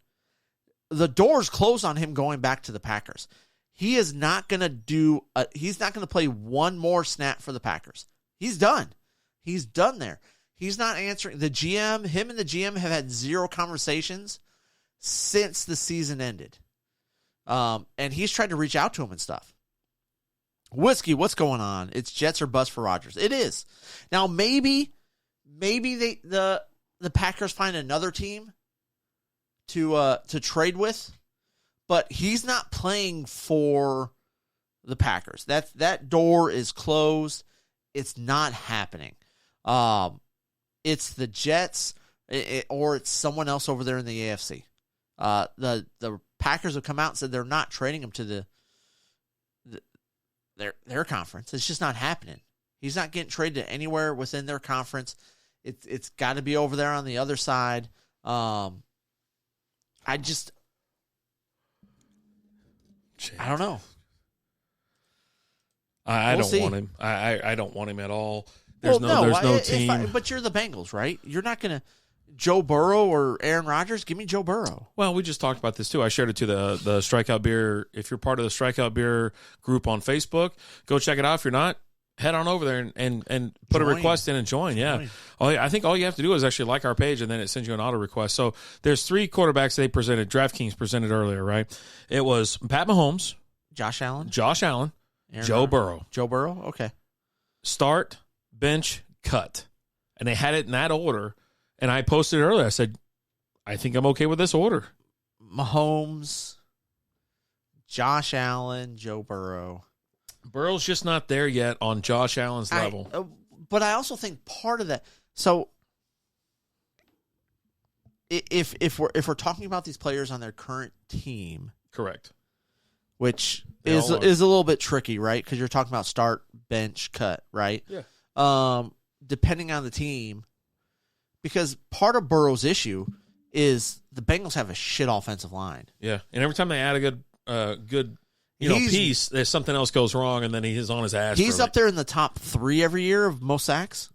the door's closed on him going back to the Packers. He is not going to he's not going to play one more snap for the Packers. He's done. He's done there. He's not answering. The GM, him and the GM have had 0 conversations since the season ended. And he's tried to reach out to him and stuff. Whiskey, what's going on? It's Jets or bust for Rodgers. It is. Now, maybe the Packers find another team to trade with, but he's not playing for the Packers. That door is closed. It's not happening. It's the Jets or it's someone else over there in the AFC. The Packers have come out and said they're not trading him to their conference. It's just not happening. He's not getting traded to anywhere within their conference. It's got to be over there on the other side. I don't know. I We'll don't see. want him. I don't want him at all. There's no team. But you're the Bengals, right? You're not going to Joe Burrow or Aaron Rodgers. Give me Joe Burrow. Well, we just talked about this too. I shared it to the Strikeout Beer. If you're part of the Strikeout Beer group on Facebook, go check it out. If you're not, head on over there and put a request in and join. Yeah. I think all you have to do is actually like our page, and then it sends you an auto request. So there's 3 quarterbacks they presented. DraftKings presented earlier, right? It was Pat Mahomes, Josh Allen, Aaron Joe Burrow. Joe Burrow, okay. Start, bench, cut. And they had it in that order. And I posted it earlier. I said, I think I'm okay with this order. Mahomes, Josh Allen, Joe Burrow. Burrow's just not there yet on Josh Allen's level. But I also think part of that. So if we're talking about these players on their current team, correct, which is a little bit tricky, right? Because you're talking about start, bench, cut, right? Yeah. Depending on the team, because part of Burrow's issue is the Bengals have a shit offensive line. Yeah, and every time they add a good piece, there's something else goes wrong, and then he's on his ass. He's up there in the top 3 every year of most sacks.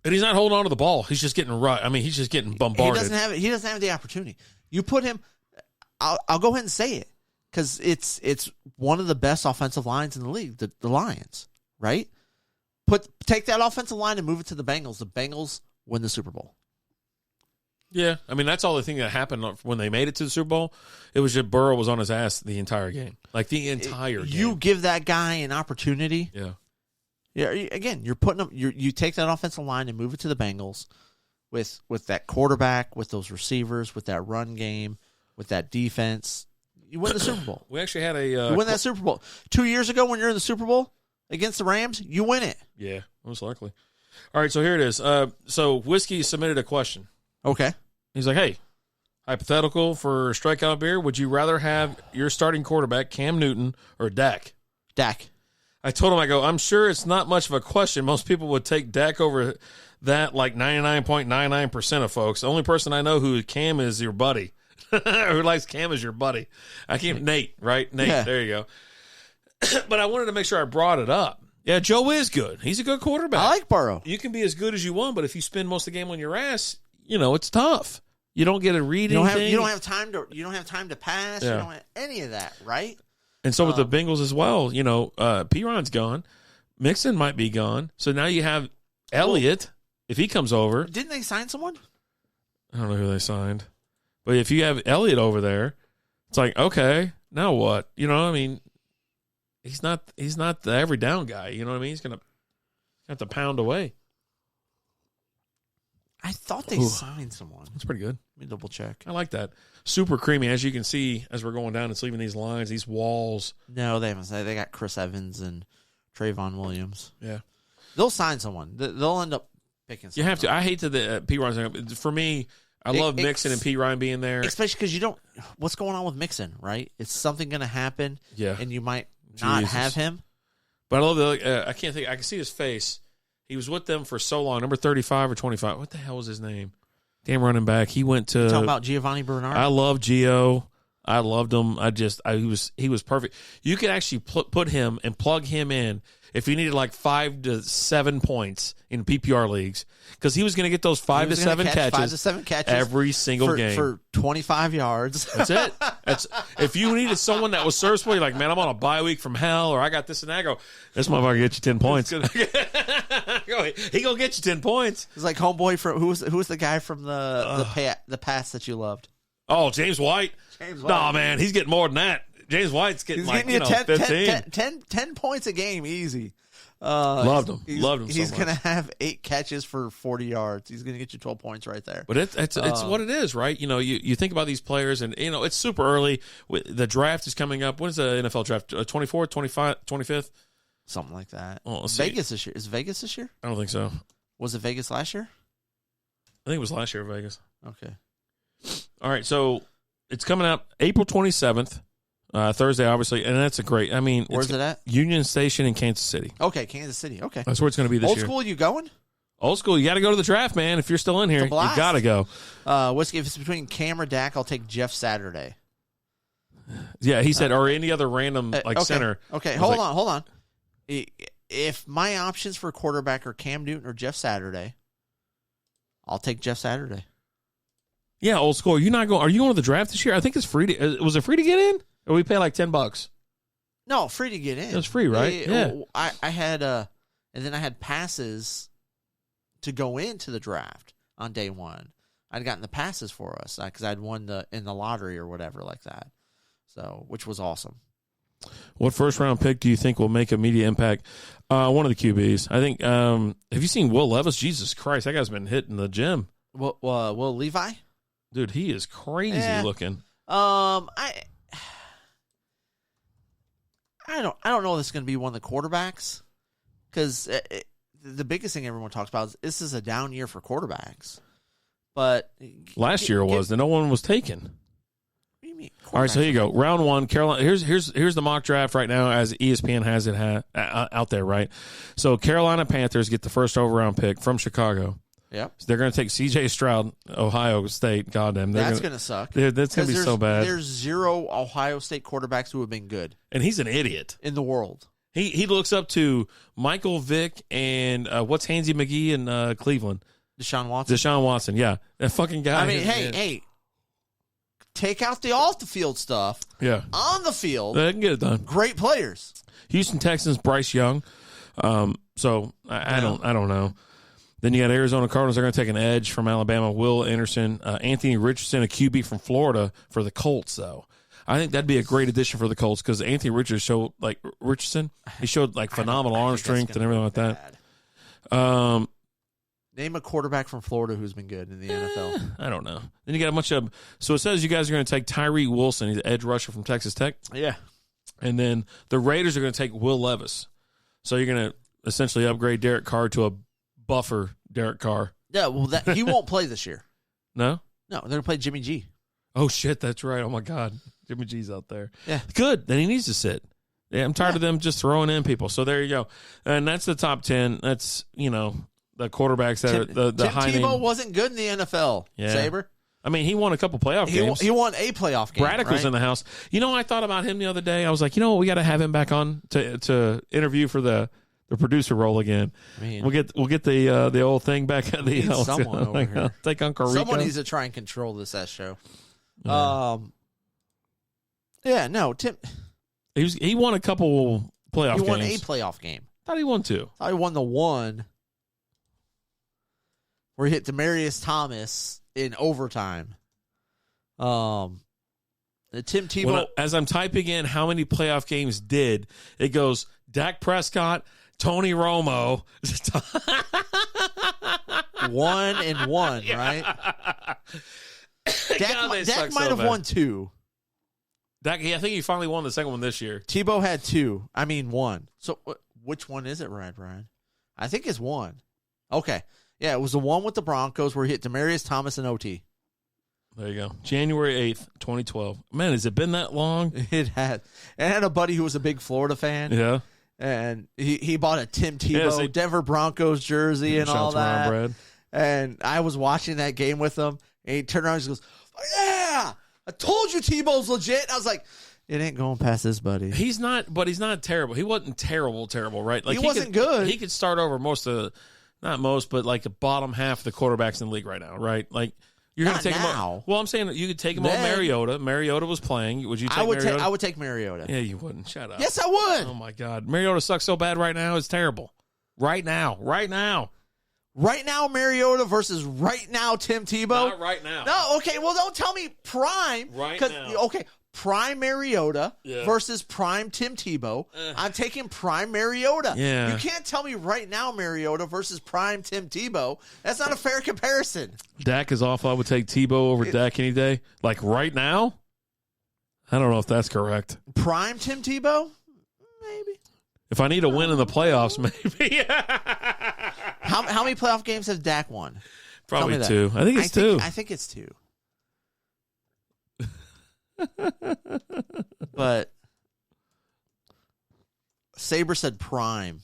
And he's not holding on to the ball. He's just getting he's just getting bombarded. He doesn't have the opportunity. You put him. I'll go ahead and say it because it's one of the best offensive lines in the league. The Lions, right? Take that offensive line and move it to the Bengals. The Bengals win the Super Bowl. Yeah, I mean, that's all the thing that happened when they made it to the Super Bowl. It was just Burrow was on his ass the entire game. Like, the entire game. You give that guy an opportunity. Yeah. Yeah. Again, you're putting them. You take that offensive line and move it to the Bengals with that quarterback, with those receivers, with that run game, with that defense. You win the Super Bowl. We actually had you win that Super Bowl 2 years ago when you're in the Super Bowl against the Rams. You win it. Yeah, most likely. All right, so here it is. So Whiskey submitted a question. Okay. He's like, hey, hypothetical for Strikeout Beer, would you rather have your starting quarterback, Cam Newton, or Dak? Dak. I told him, I'm sure it's not much of a question. Most people would take Dak over that, like 99.99% of folks. The only person I know who Cam is your buddy. Who likes Cam as your buddy. Nate, right? Nate, yeah. There you go. But I wanted to make sure I brought it up. Yeah, Joe is good. He's a good quarterback. I like Burrow. You can be as good as you want, but if you spend most of the game on your ass, it's tough. You don't get to read anything. You don't have time to pass. Yeah. You don't have any of that, right? And so with the Bengals as well, Piron's gone. Mixon might be gone. So now you have Elliott, if he comes over. Didn't they sign someone? I don't know who they signed. But if you have Elliott over there, it's like, okay, now what? He's not the every down guy. You know what I mean? He's going to have to pound away. I thought they signed someone. That's pretty good. Let me double check. I like that. Super creamy, as you can see as we're going down and leaving these lines, these walls. No, they haven't. They got Chris Evans and Trayvon Williams. Yeah. They'll sign someone. They'll end up picking someone. You have to. I hate the P. Ryan. For me, I love Mixon and P. Ryan being there. Especially because you don't. What's going on with Mixon, right? It's something going to happen. Yeah. And you might not have him. But I love I can't think. I can see his face. He was with them for so long. Number 35 or 25. What the hell was his name? Damn running back. He went to. You're talking about Giovanni Bernard. I love Gio. I loved him. He was perfect. You could actually put him and plug him in if you needed like 5 to 7 points in PPR leagues, because he was going to get those 5 to 7 catches every single game for 25 yards. That's it. If you needed someone that was serviceable, you're like, man, I'm on a bye week from hell, or I got this and that. I go, this motherfucker get you 10 points. He gonna get you 10 points. It's like homeboy from who was the guy from the pass that you loved? Oh, James White. No, man, he's getting more than that. James White's getting 15. 10 points a game, easy. Loved him. He's going to have 8 catches for 40 yards. He's going to get you 12 points right there. But it's what it is, right? You think about these players, and it's super early. The draft is coming up. When is the NFL draft? 24th, 25th? Something like that. Oh, Vegas this year. Is Vegas this year? I don't think so. Was it Vegas last year? I think it was last year, Vegas. Okay. All right, so it's coming up April 27th, Thursday, obviously, and that's a great. Where's it at? Union Station in Kansas City. Okay, Kansas City. Okay, that's where it's going to be this year. Old school, you going? Old school, you got to go to the draft, man. If you're still in here, you got to go. Whiskey, if it's between Cam or Dak, I'll take Jeff Saturday. Yeah, he said, or any other random center. Okay, hold on. If my options for quarterback are Cam Newton or Jeff Saturday, I'll take Jeff Saturday. Yeah, old school. Are you going to the draft this year? I think it's free. Was it free to get in, or we pay like $10? No, free to get in. It was free, right? Yeah. I had and then I had passes to go into the draft on day one. I'd gotten the passes for us because I'd won in the lottery or whatever like that. So, which was awesome. What first round pick do you think will make immediate impact? One of the QBs. I think. Have you seen Will Levis? Jesus Christ, that guy's been hitting the gym. Will Levi? Dude, he is crazy looking. I don't know if this is going to be one of the quarterbacks because the biggest thing everyone talks about is this is a down year for quarterbacks. But last year was that no one was taken. What do you mean? All right, so here you go. Round one, Carolina. Here's the mock draft right now as ESPN has it out there, right? So Carolina Panthers get the first overround pick from Chicago. Yep. So they're going to take C.J. Stroud, Ohio State. Goddamn, that's going to suck. That's going to be so bad. There's 0 Ohio State quarterbacks who have been good, and he's an idiot in the world. He looks up to Michael Vick and what's Hansy McGee in Cleveland. Deshaun Watson. Deshaun Watson, yeah, that fucking guy. I mean, hey, take out the off the field stuff. Yeah, on the field, they can get it done. Great players. Houston Texans, Bryce Young. So I don't know. Then you got Arizona Cardinals. They're going to take an edge from Alabama. Will Anderson, Anthony Richardson, a QB from Florida for the Colts. Though I think that'd be a great addition for the Colts because Anthony Richardson showed phenomenal arm strength and everything like that. Name a quarterback from Florida who's been good in the NFL. I don't know. Then you got a bunch of. So it says you guys are going to take Tyree Wilson. He's an edge rusher from Texas Tech. Yeah. And then the Raiders are going to take Will Levis. So you're going to essentially upgrade Derek Carr to a buffer Derek Carr. Yeah, well, he won't play this year. No? No, they're going to play Jimmy G. Oh, shit, that's right. Oh, my God. Jimmy G's out there. Yeah. Good. Then he needs to sit. Yeah, I'm tired of them just throwing in people. So there you go. And that's the top 10. That's, the quarterbacks that are the high name. Tim Tebow wasn't good in the NFL, Saber. I mean, he won a couple playoff games. He won a playoff game. Braddock was in the house. I thought about him the other day. I was like, what? We got to have him back on to interview for the producer role again. I mean, we'll get the old thing back at the someone over here. Take Uncle Rico. Someone needs to try and control this show. Tim. He won a couple playoff games. He won a playoff game. Thought he won 2. Thought he won the one where he hit Demaryius Thomas in overtime. The Tim Tebow. As I'm typing in how many playoff games it goes Dak Prescott, Tony Romo. 1-1, right? Dak might have won 2. I think he finally won the second one this year. Tebow had 2. I mean 1. So which one is it, Brian? I think it's 1. Okay. Yeah, it was the one with the Broncos where he hit Demaryius Thomas in OT. There you go. January 8th, 2012. Man, has it been that long? It has. And I had a buddy who was a big Florida fan. Yeah. And he bought a Tim Tebow Denver Broncos jersey and all that. Brad. And I was watching that game with him. And he turned around and goes, yeah, I told you Tebow's legit. And I was like, it ain't going past this, buddy. He's not terrible. He wasn't terrible, right? He wasn't good. He could start over not most, but like the bottom half of the quarterbacks in the league right now, right? Like you're going to take him out. Well, I'm saying you could take him on Mariota. Mariota was playing. Would you take Mariota? I would take Mariota. Yeah, you wouldn't. Shut up. Yes, I would. Oh, my God. Mariota sucks so bad right now. It's terrible. Right now. Right now, Mariota versus right now, Tim Tebow? Not right now. No, okay. Well, don't tell me prime. Right now. Okay, prime Mariota versus prime Tim Tebow. I'm taking prime Mariota. Yeah. You can't tell me right now Mariota versus prime Tim Tebow. That's not a fair comparison. Dak is off. I would take Tebow over Dak any day. Like right now? I don't know if that's correct. Prime Tim Tebow? Maybe. If I need a win in the playoffs, maybe. How many playoff games has Dak won? Probably 2. I think it's 2. I think it's 2. But Saber said prime.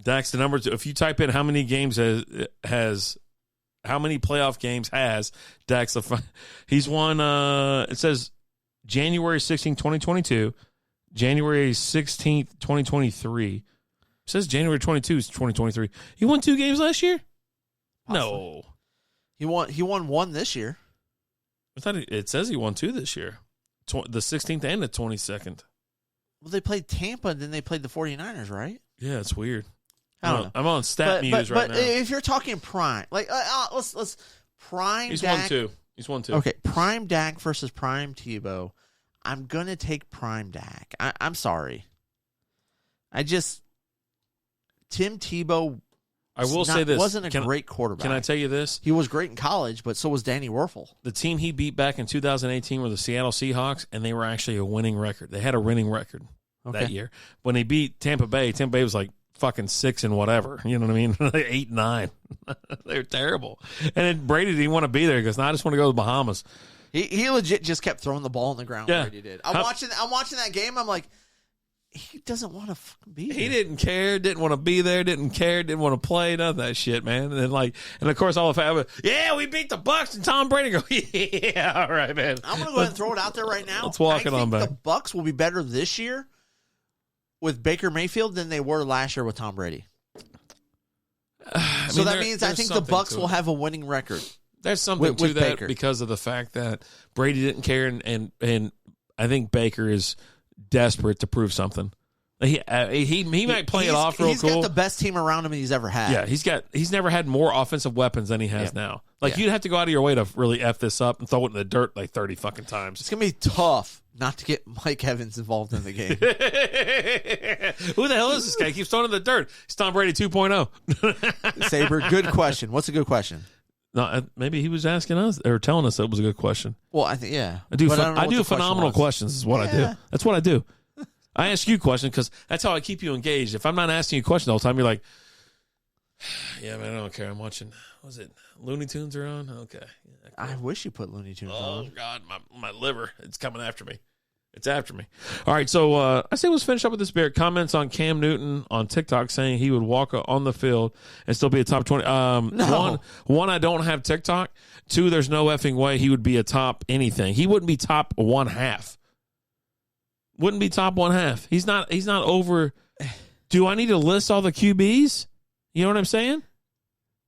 Dak's the number 2. If you type in how many games has how many playoff games has Dak's he's won it says January 16th, 2022, January 16th, 2023. It says January 22 is 2023. He won 2 games last year? Possibly. No. He won 1 this year. I thought it says he won 2 this year. The 16th and the 22nd. Well, they played Tampa, and then they played the 49ers, right? Yeah, it's weird. I don't know. I'm on stat muse right now. But if you're talking prime, like let's prime. He's Dak, 1-2. He's 1-2. Okay, prime Dak versus prime Tebow. I'm gonna take prime Dak. I'm sorry. Tim Tebow. I will say this: wasn't a great quarterback. Can I tell you this? He was great in college, but so was Danny Werfel. The team he beat back in 2018 were the Seattle Seahawks, and they were actually a winning record. They had a winning record that year. When they beat Tampa Bay was like fucking 6 and whatever. You know what I mean? 8-9. They were terrible. And then Brady didn't want to be there because I just want to go to the Bahamas. He legit just kept throwing the ball on the ground. Yeah. Brady did. I'm watching that game. I'm like, he doesn't want to fucking be there. He didn't care, didn't want to be there, didn't want to play, none of that shit, man. And of course all the family, yeah, we beat the Bucs, and Tom Brady go, yeah, all right, man. I'm gonna go ahead and throw it out there right now. Let's walk it on back. The Bucs will be better this year with Baker Mayfield than they were last year with Tom Brady. So that means I think the Bucs will have a winning record. There's something to that Baker. because of the fact that Brady didn't care, and I think Baker is desperate to prove something. He might play it off real cool. He's got the best team around him he's ever had. Yeah, he's never had more offensive weapons than he has now. Like you'd have to go out of your way to really F this up and throw it in the dirt like 30 fucking times. It's gonna be tough not to get Mike Evans involved in the game. Who the hell is this guy? He keeps throwing in the dirt. He's Tom Brady 2.0. Saber, good question. What's a good question? No, maybe he was asking us or telling us that it was a good question. Well, I think I do phenomenal questions. Is what I do. That's what I do. I ask you questions because that's how I keep you engaged. If I'm not asking you questions all the time, you're like, yeah, man, I don't care. I'm watching. Was it Looney Tunes are on? Okay. Yeah, cool. I wish you put Looney Tunes on. Oh, God, my liver. It's coming after me. It's after me. All right, so I say let's finish up with this beer. Comments on Cam Newton on TikTok saying he would walk on the field and still be a top 20. No. One, I don't have TikTok. 2, there's no effing way he would be a top anything. He wouldn't be top 1/2. Wouldn't be top 1/2. He's not over. Do I need to list all the QBs? You know what I'm saying?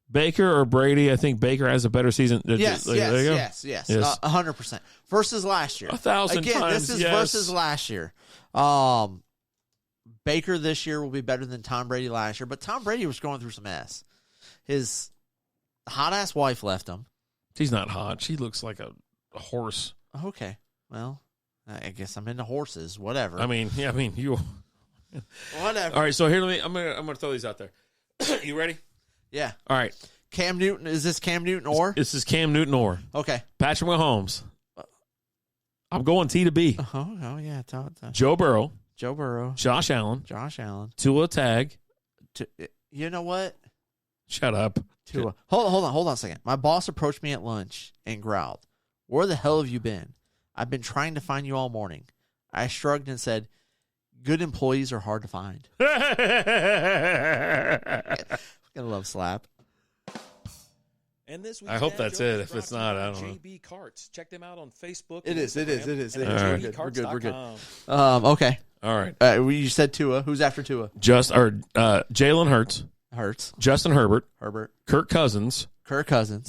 Baker or Brady? I think Baker has a better season. Yes, 100%. Versus last year. 1,000 Again, times. this is versus last year. Baker this year will be better than Tom Brady last year, but Tom Brady was going through some mess. His hot-ass wife left him. She's not hot. She looks like a horse. Okay, well, I guess I'm into horses. Whatever. You. Whatever. All right, so here, I'm gonna throw these out there. You ready? Yeah. All right. Cam Newton. Is this Cam Newton or? This is Cam Newton or. Okay. Patrick Mahomes. I'm going T to B. Oh yeah. Joe Burrow. Josh Allen. Tua Tag. You know what? Shut up. Tua. Hold on a second. My boss approached me at lunch and growled, "Where the hell have you been? I've been trying to find you all morning." I shrugged and said, "Good employees are hard to find." Gonna love slap. And this I hope that's it. If it's not, I don't know. JB Carts. Check them out on Facebook. It is. We're good. Okay. All right. You said Tua. Who's after Tua? Jalen Hurts. Justin Herbert. Kirk Cousins.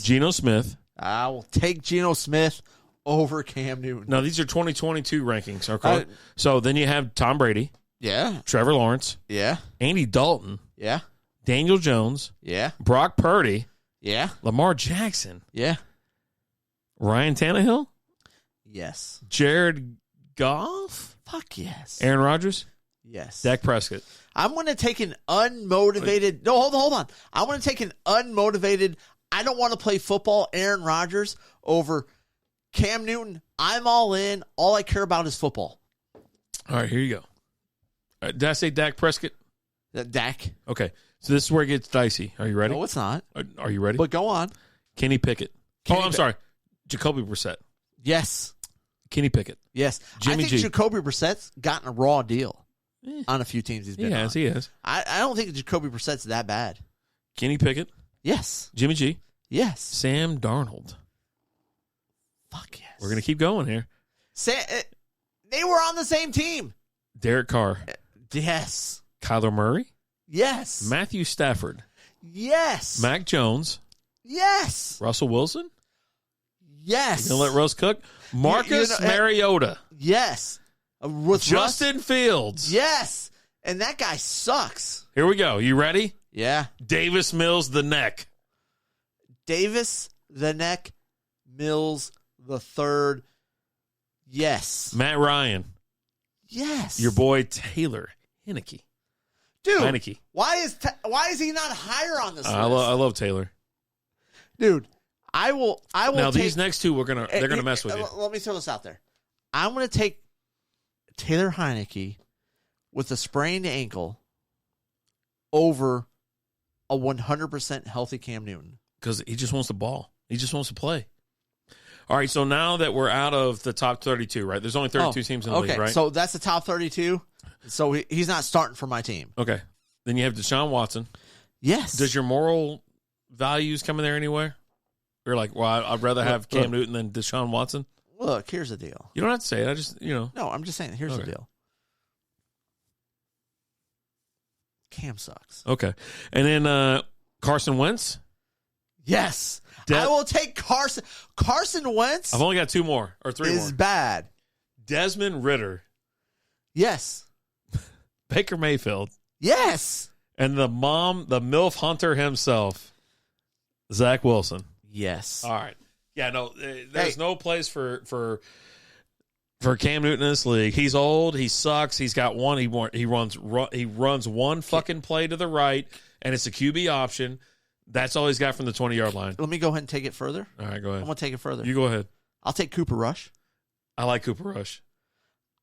Geno Smith. I will take Geno Smith over Cam Newton. Now, these are 2022 rankings. Okay. So then you have Tom Brady. Yeah. Trevor Lawrence. Yeah. Andy Dalton. Yeah. Daniel Jones. Yeah. Brock Purdy. Yeah. Lamar Jackson. Yeah. Ryan Tannehill. Yes. Jared Goff. Fuck yes. Aaron Rodgers. Yes. Dak Prescott. I'm going to take an unmotivated. No, hold on. I want to take an unmotivated. I don't want to play football. Aaron Rodgers over Cam Newton. I'm all in. All I care about is football. All right, here you go. Did I say Dak Prescott? Dak. Okay, so this is where it gets dicey. Are you ready? No, it's not. Are you ready? But go on. Kenny Pickett. I'm sorry. Jacoby Brissett. Yes. Kenny Pickett. Yes. Jimmy I think G. Jacoby Brissett's gotten a raw deal on a few teams he's been on. He has. I don't think Jacoby Brissett's that bad. Kenny Pickett. Yes. Jimmy G. Yes. Sam Darnold. Fuck yes. We're going to keep going here. They were on the same team. Derek Carr. Yes. Kyler Murray. Yes. Matthew Stafford. Yes. Mac Jones. Yes. Russell Wilson. Yes. You going to let Russ cook? Marcus Mariota. Yes. With Justin Fields. Yes. And that guy sucks. Here we go. You ready? Yeah. Davis Mills the neck. Davis the neck. Mills the third. Yes. Matt Ryan. Yes. Your boy Taylor Heineke. Dude, Heineke. why is he not higher on this list? I love Taylor. Dude, I will Now take, these next two they're gonna mess with you. Let me throw this out there. I'm gonna take Taylor Heineke with a sprained ankle over a 100% healthy Cam Newton. Because he just wants the ball. He just wants to play. All right, so now that we're out of the top 32, right? There's only 32 teams in the league, right? So that's the top 32. So he's not starting for my team. Okay. Then you have Deshaun Watson. Yes. Does your moral values come in there anywhere? You're like, well, I'd rather have Cam Newton than Deshaun Watson? Look, here's the deal. You don't have to say it. I just, No, I'm just saying, here's the Okay. deal. Cam sucks. Okay. And then Carson Wentz? Yes. I will take Carson. Carson Wentz I've only got two more or three is more. bad. Desmond Ridder. Yes. Baker Mayfield. Yes. And the MILF hunter himself, Zach Wilson. Yes. All right. Yeah, no, there's no place for Cam Newton in this league. He's old. He sucks. He's got one. He runs one fucking play to the right, and it's a QB option. That's all he's got from the 20-yard line. Let me go ahead and take it further. All right, go ahead. I'm going to take it further. You go ahead. I'll take Cooper Rush. I like Cooper Rush.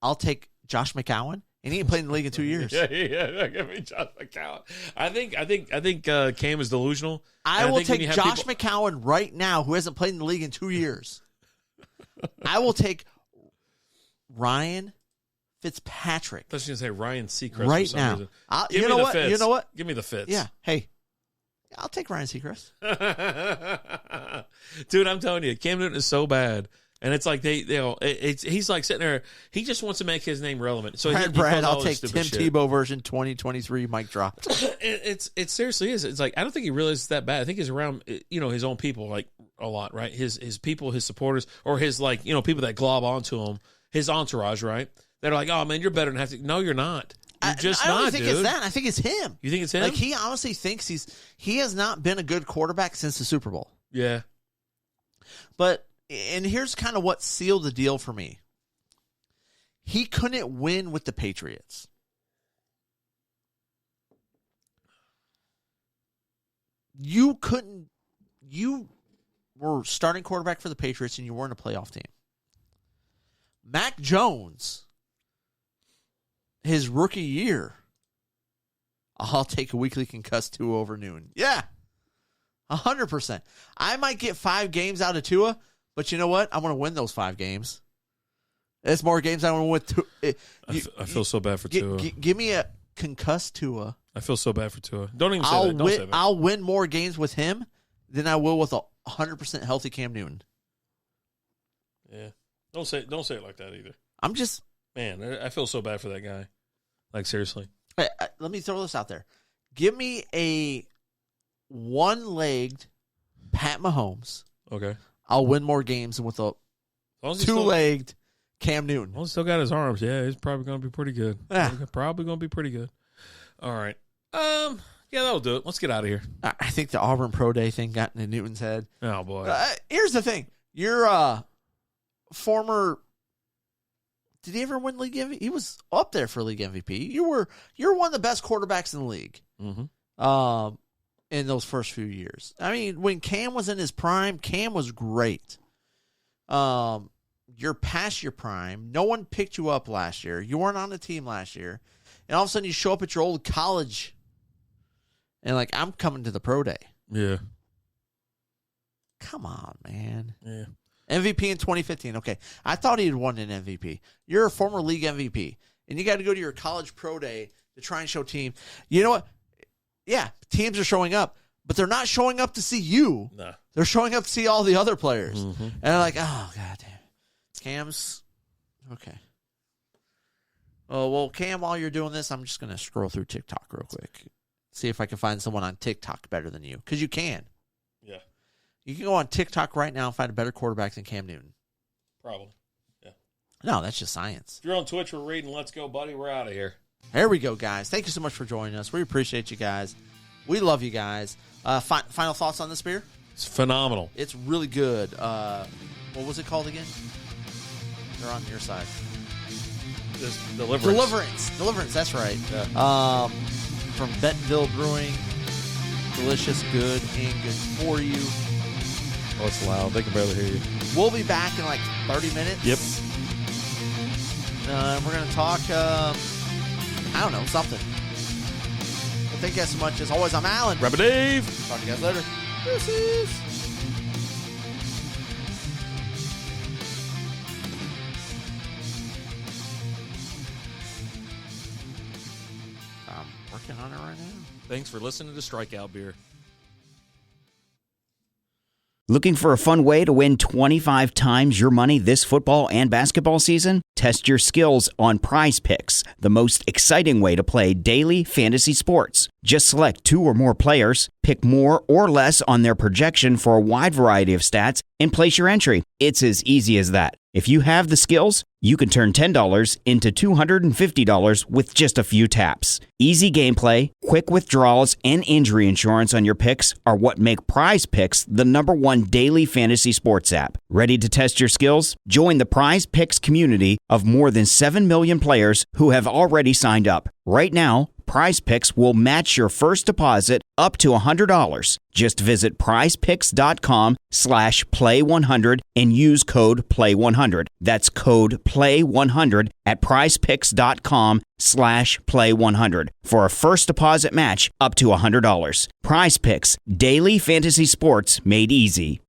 I'll take Josh McCown. And he ain't played in the league in 2 years. Yeah. Give me Josh McCown. I think Cam is delusional. I will take Josh McCown right now, who hasn't played in the league in 2 years. I will take Ryan Fitzpatrick. I was going to say Ryan Seacrest right for some now. reason. You know what? Fits. You know what? Give me the Fits. Yeah. Hey, I'll take Ryan Seacrest. Dude, I'm telling you, Cam Newton is so bad. And it's like he's like sitting there. He just wants to make his name relevant. So Brad, I'll take Tim Tebow version 2023 mic drop. It seriously is. It's like I don't think he realizes it's that bad. I think he's around his own people like a lot, right? His people, his supporters, or his people that glob onto him, his entourage, right? That are like, oh man, you're better than have to. No, you're not. You're just not. I don't think dude. it's that. I think it's him. You think it's him? Like he honestly thinks he has not been a good quarterback since the Super Bowl. Yeah, but. And here's kind of what sealed the deal for me. He couldn't win with the Patriots. You were starting quarterback for the Patriots and you weren't a playoff team. Mac Jones, his rookie year, I'll take a weekly concussed Tua over Newton. Yeah, 100%. I might get 5 games out of Tua. But you know what? I want to win those 5 games. It's more games I want to win. I feel so bad for Tua. Give me a concussed Tua. I feel so bad for Tua. Don't even say that. Don't say that. I'll win more games with him than I will with a 100% healthy Cam Newton. Yeah. Don't say it like that either. I'm just... Man, I feel so bad for that guy. Like, seriously. Let me throw this out there. Give me a one-legged Pat Mahomes. Okay. I'll win more games than with a two-legged Cam Newton. Well, he's still got his arms. Yeah, he's probably going to be pretty good. Yeah. Probably going to be pretty good. All right. Yeah, that'll do it. Let's get out of here. I think the Auburn Pro Day thing got into Newton's head. Oh, boy. Here's the thing. You're former... Did he ever win league MVP? He was up there for league MVP. You're one of the best quarterbacks in the league. Mm-hmm. In those first few years. I mean, when Cam was in his prime, Cam was great. You're past your prime. No one picked you up last year. You weren't on the team last year. And all of a sudden you show up at your old college and like, I'm coming to the pro day. Yeah. Come on, man. Yeah. MVP in 2015. Okay. I thought he had won an MVP. You're a former league MVP. And you got to go to your college pro day to try and show team. You know what? Yeah, teams are showing up, but they're not showing up to see you. No. They're showing up to see all the other players. Mm-hmm. And they're like, oh, God damn. Cam's, okay. Oh, well, Cam, while you're doing this, I'm just going to scroll through TikTok real quick. See if I can find someone on TikTok better than you. Because you can. Yeah. You can go on TikTok right now and find a better quarterback than Cam Newton. Probably. Yeah. No, that's just science. If you're on Twitch, we're reading Let's Go, buddy. We're out of here. There we go, guys. Thank you so much for joining us. We appreciate you guys. We love you guys. Final thoughts on this beer? It's phenomenal. It's really good. What was it called again? They're on your side. Just Deliverance. Deliverance, that's right. Yeah. From Bentonville Brewing. Delicious, good, and good for you. Oh, it's loud. They can barely hear you. We'll be back in like 30 minutes. Yep. We're going to talk, I don't know, something. Well, thank you guys so much. As always, I'm Alan. Rabbi Dave. Talk to you guys later. Deuces. I'm working on it right now. Thanks for listening to Strikeout Beer. Looking for a fun way to win 25 times your money this football and basketball season? Test your skills on Prize Picks, the most exciting way to play daily fantasy sports. Just select 2 or more players, pick more or less on their projection for a wide variety of stats, and place your entry. It's as easy as that. If you have the skills, you can turn $10 into $250 with just a few taps. Easy gameplay, quick withdrawals, and injury insurance on your picks are what make Prize Picks the #1 daily fantasy sports app. Ready to test your skills? Join the Prize Picks community of more than 7 million players who have already signed up. Right now, Prize Picks will match your first deposit up to $100. Just visit prizepicks.com/play100 and use code PLAY100. That's code PLAY100 at prizepicks.com/play100 for a first deposit match up to $100. Prize Picks, daily fantasy sports made easy.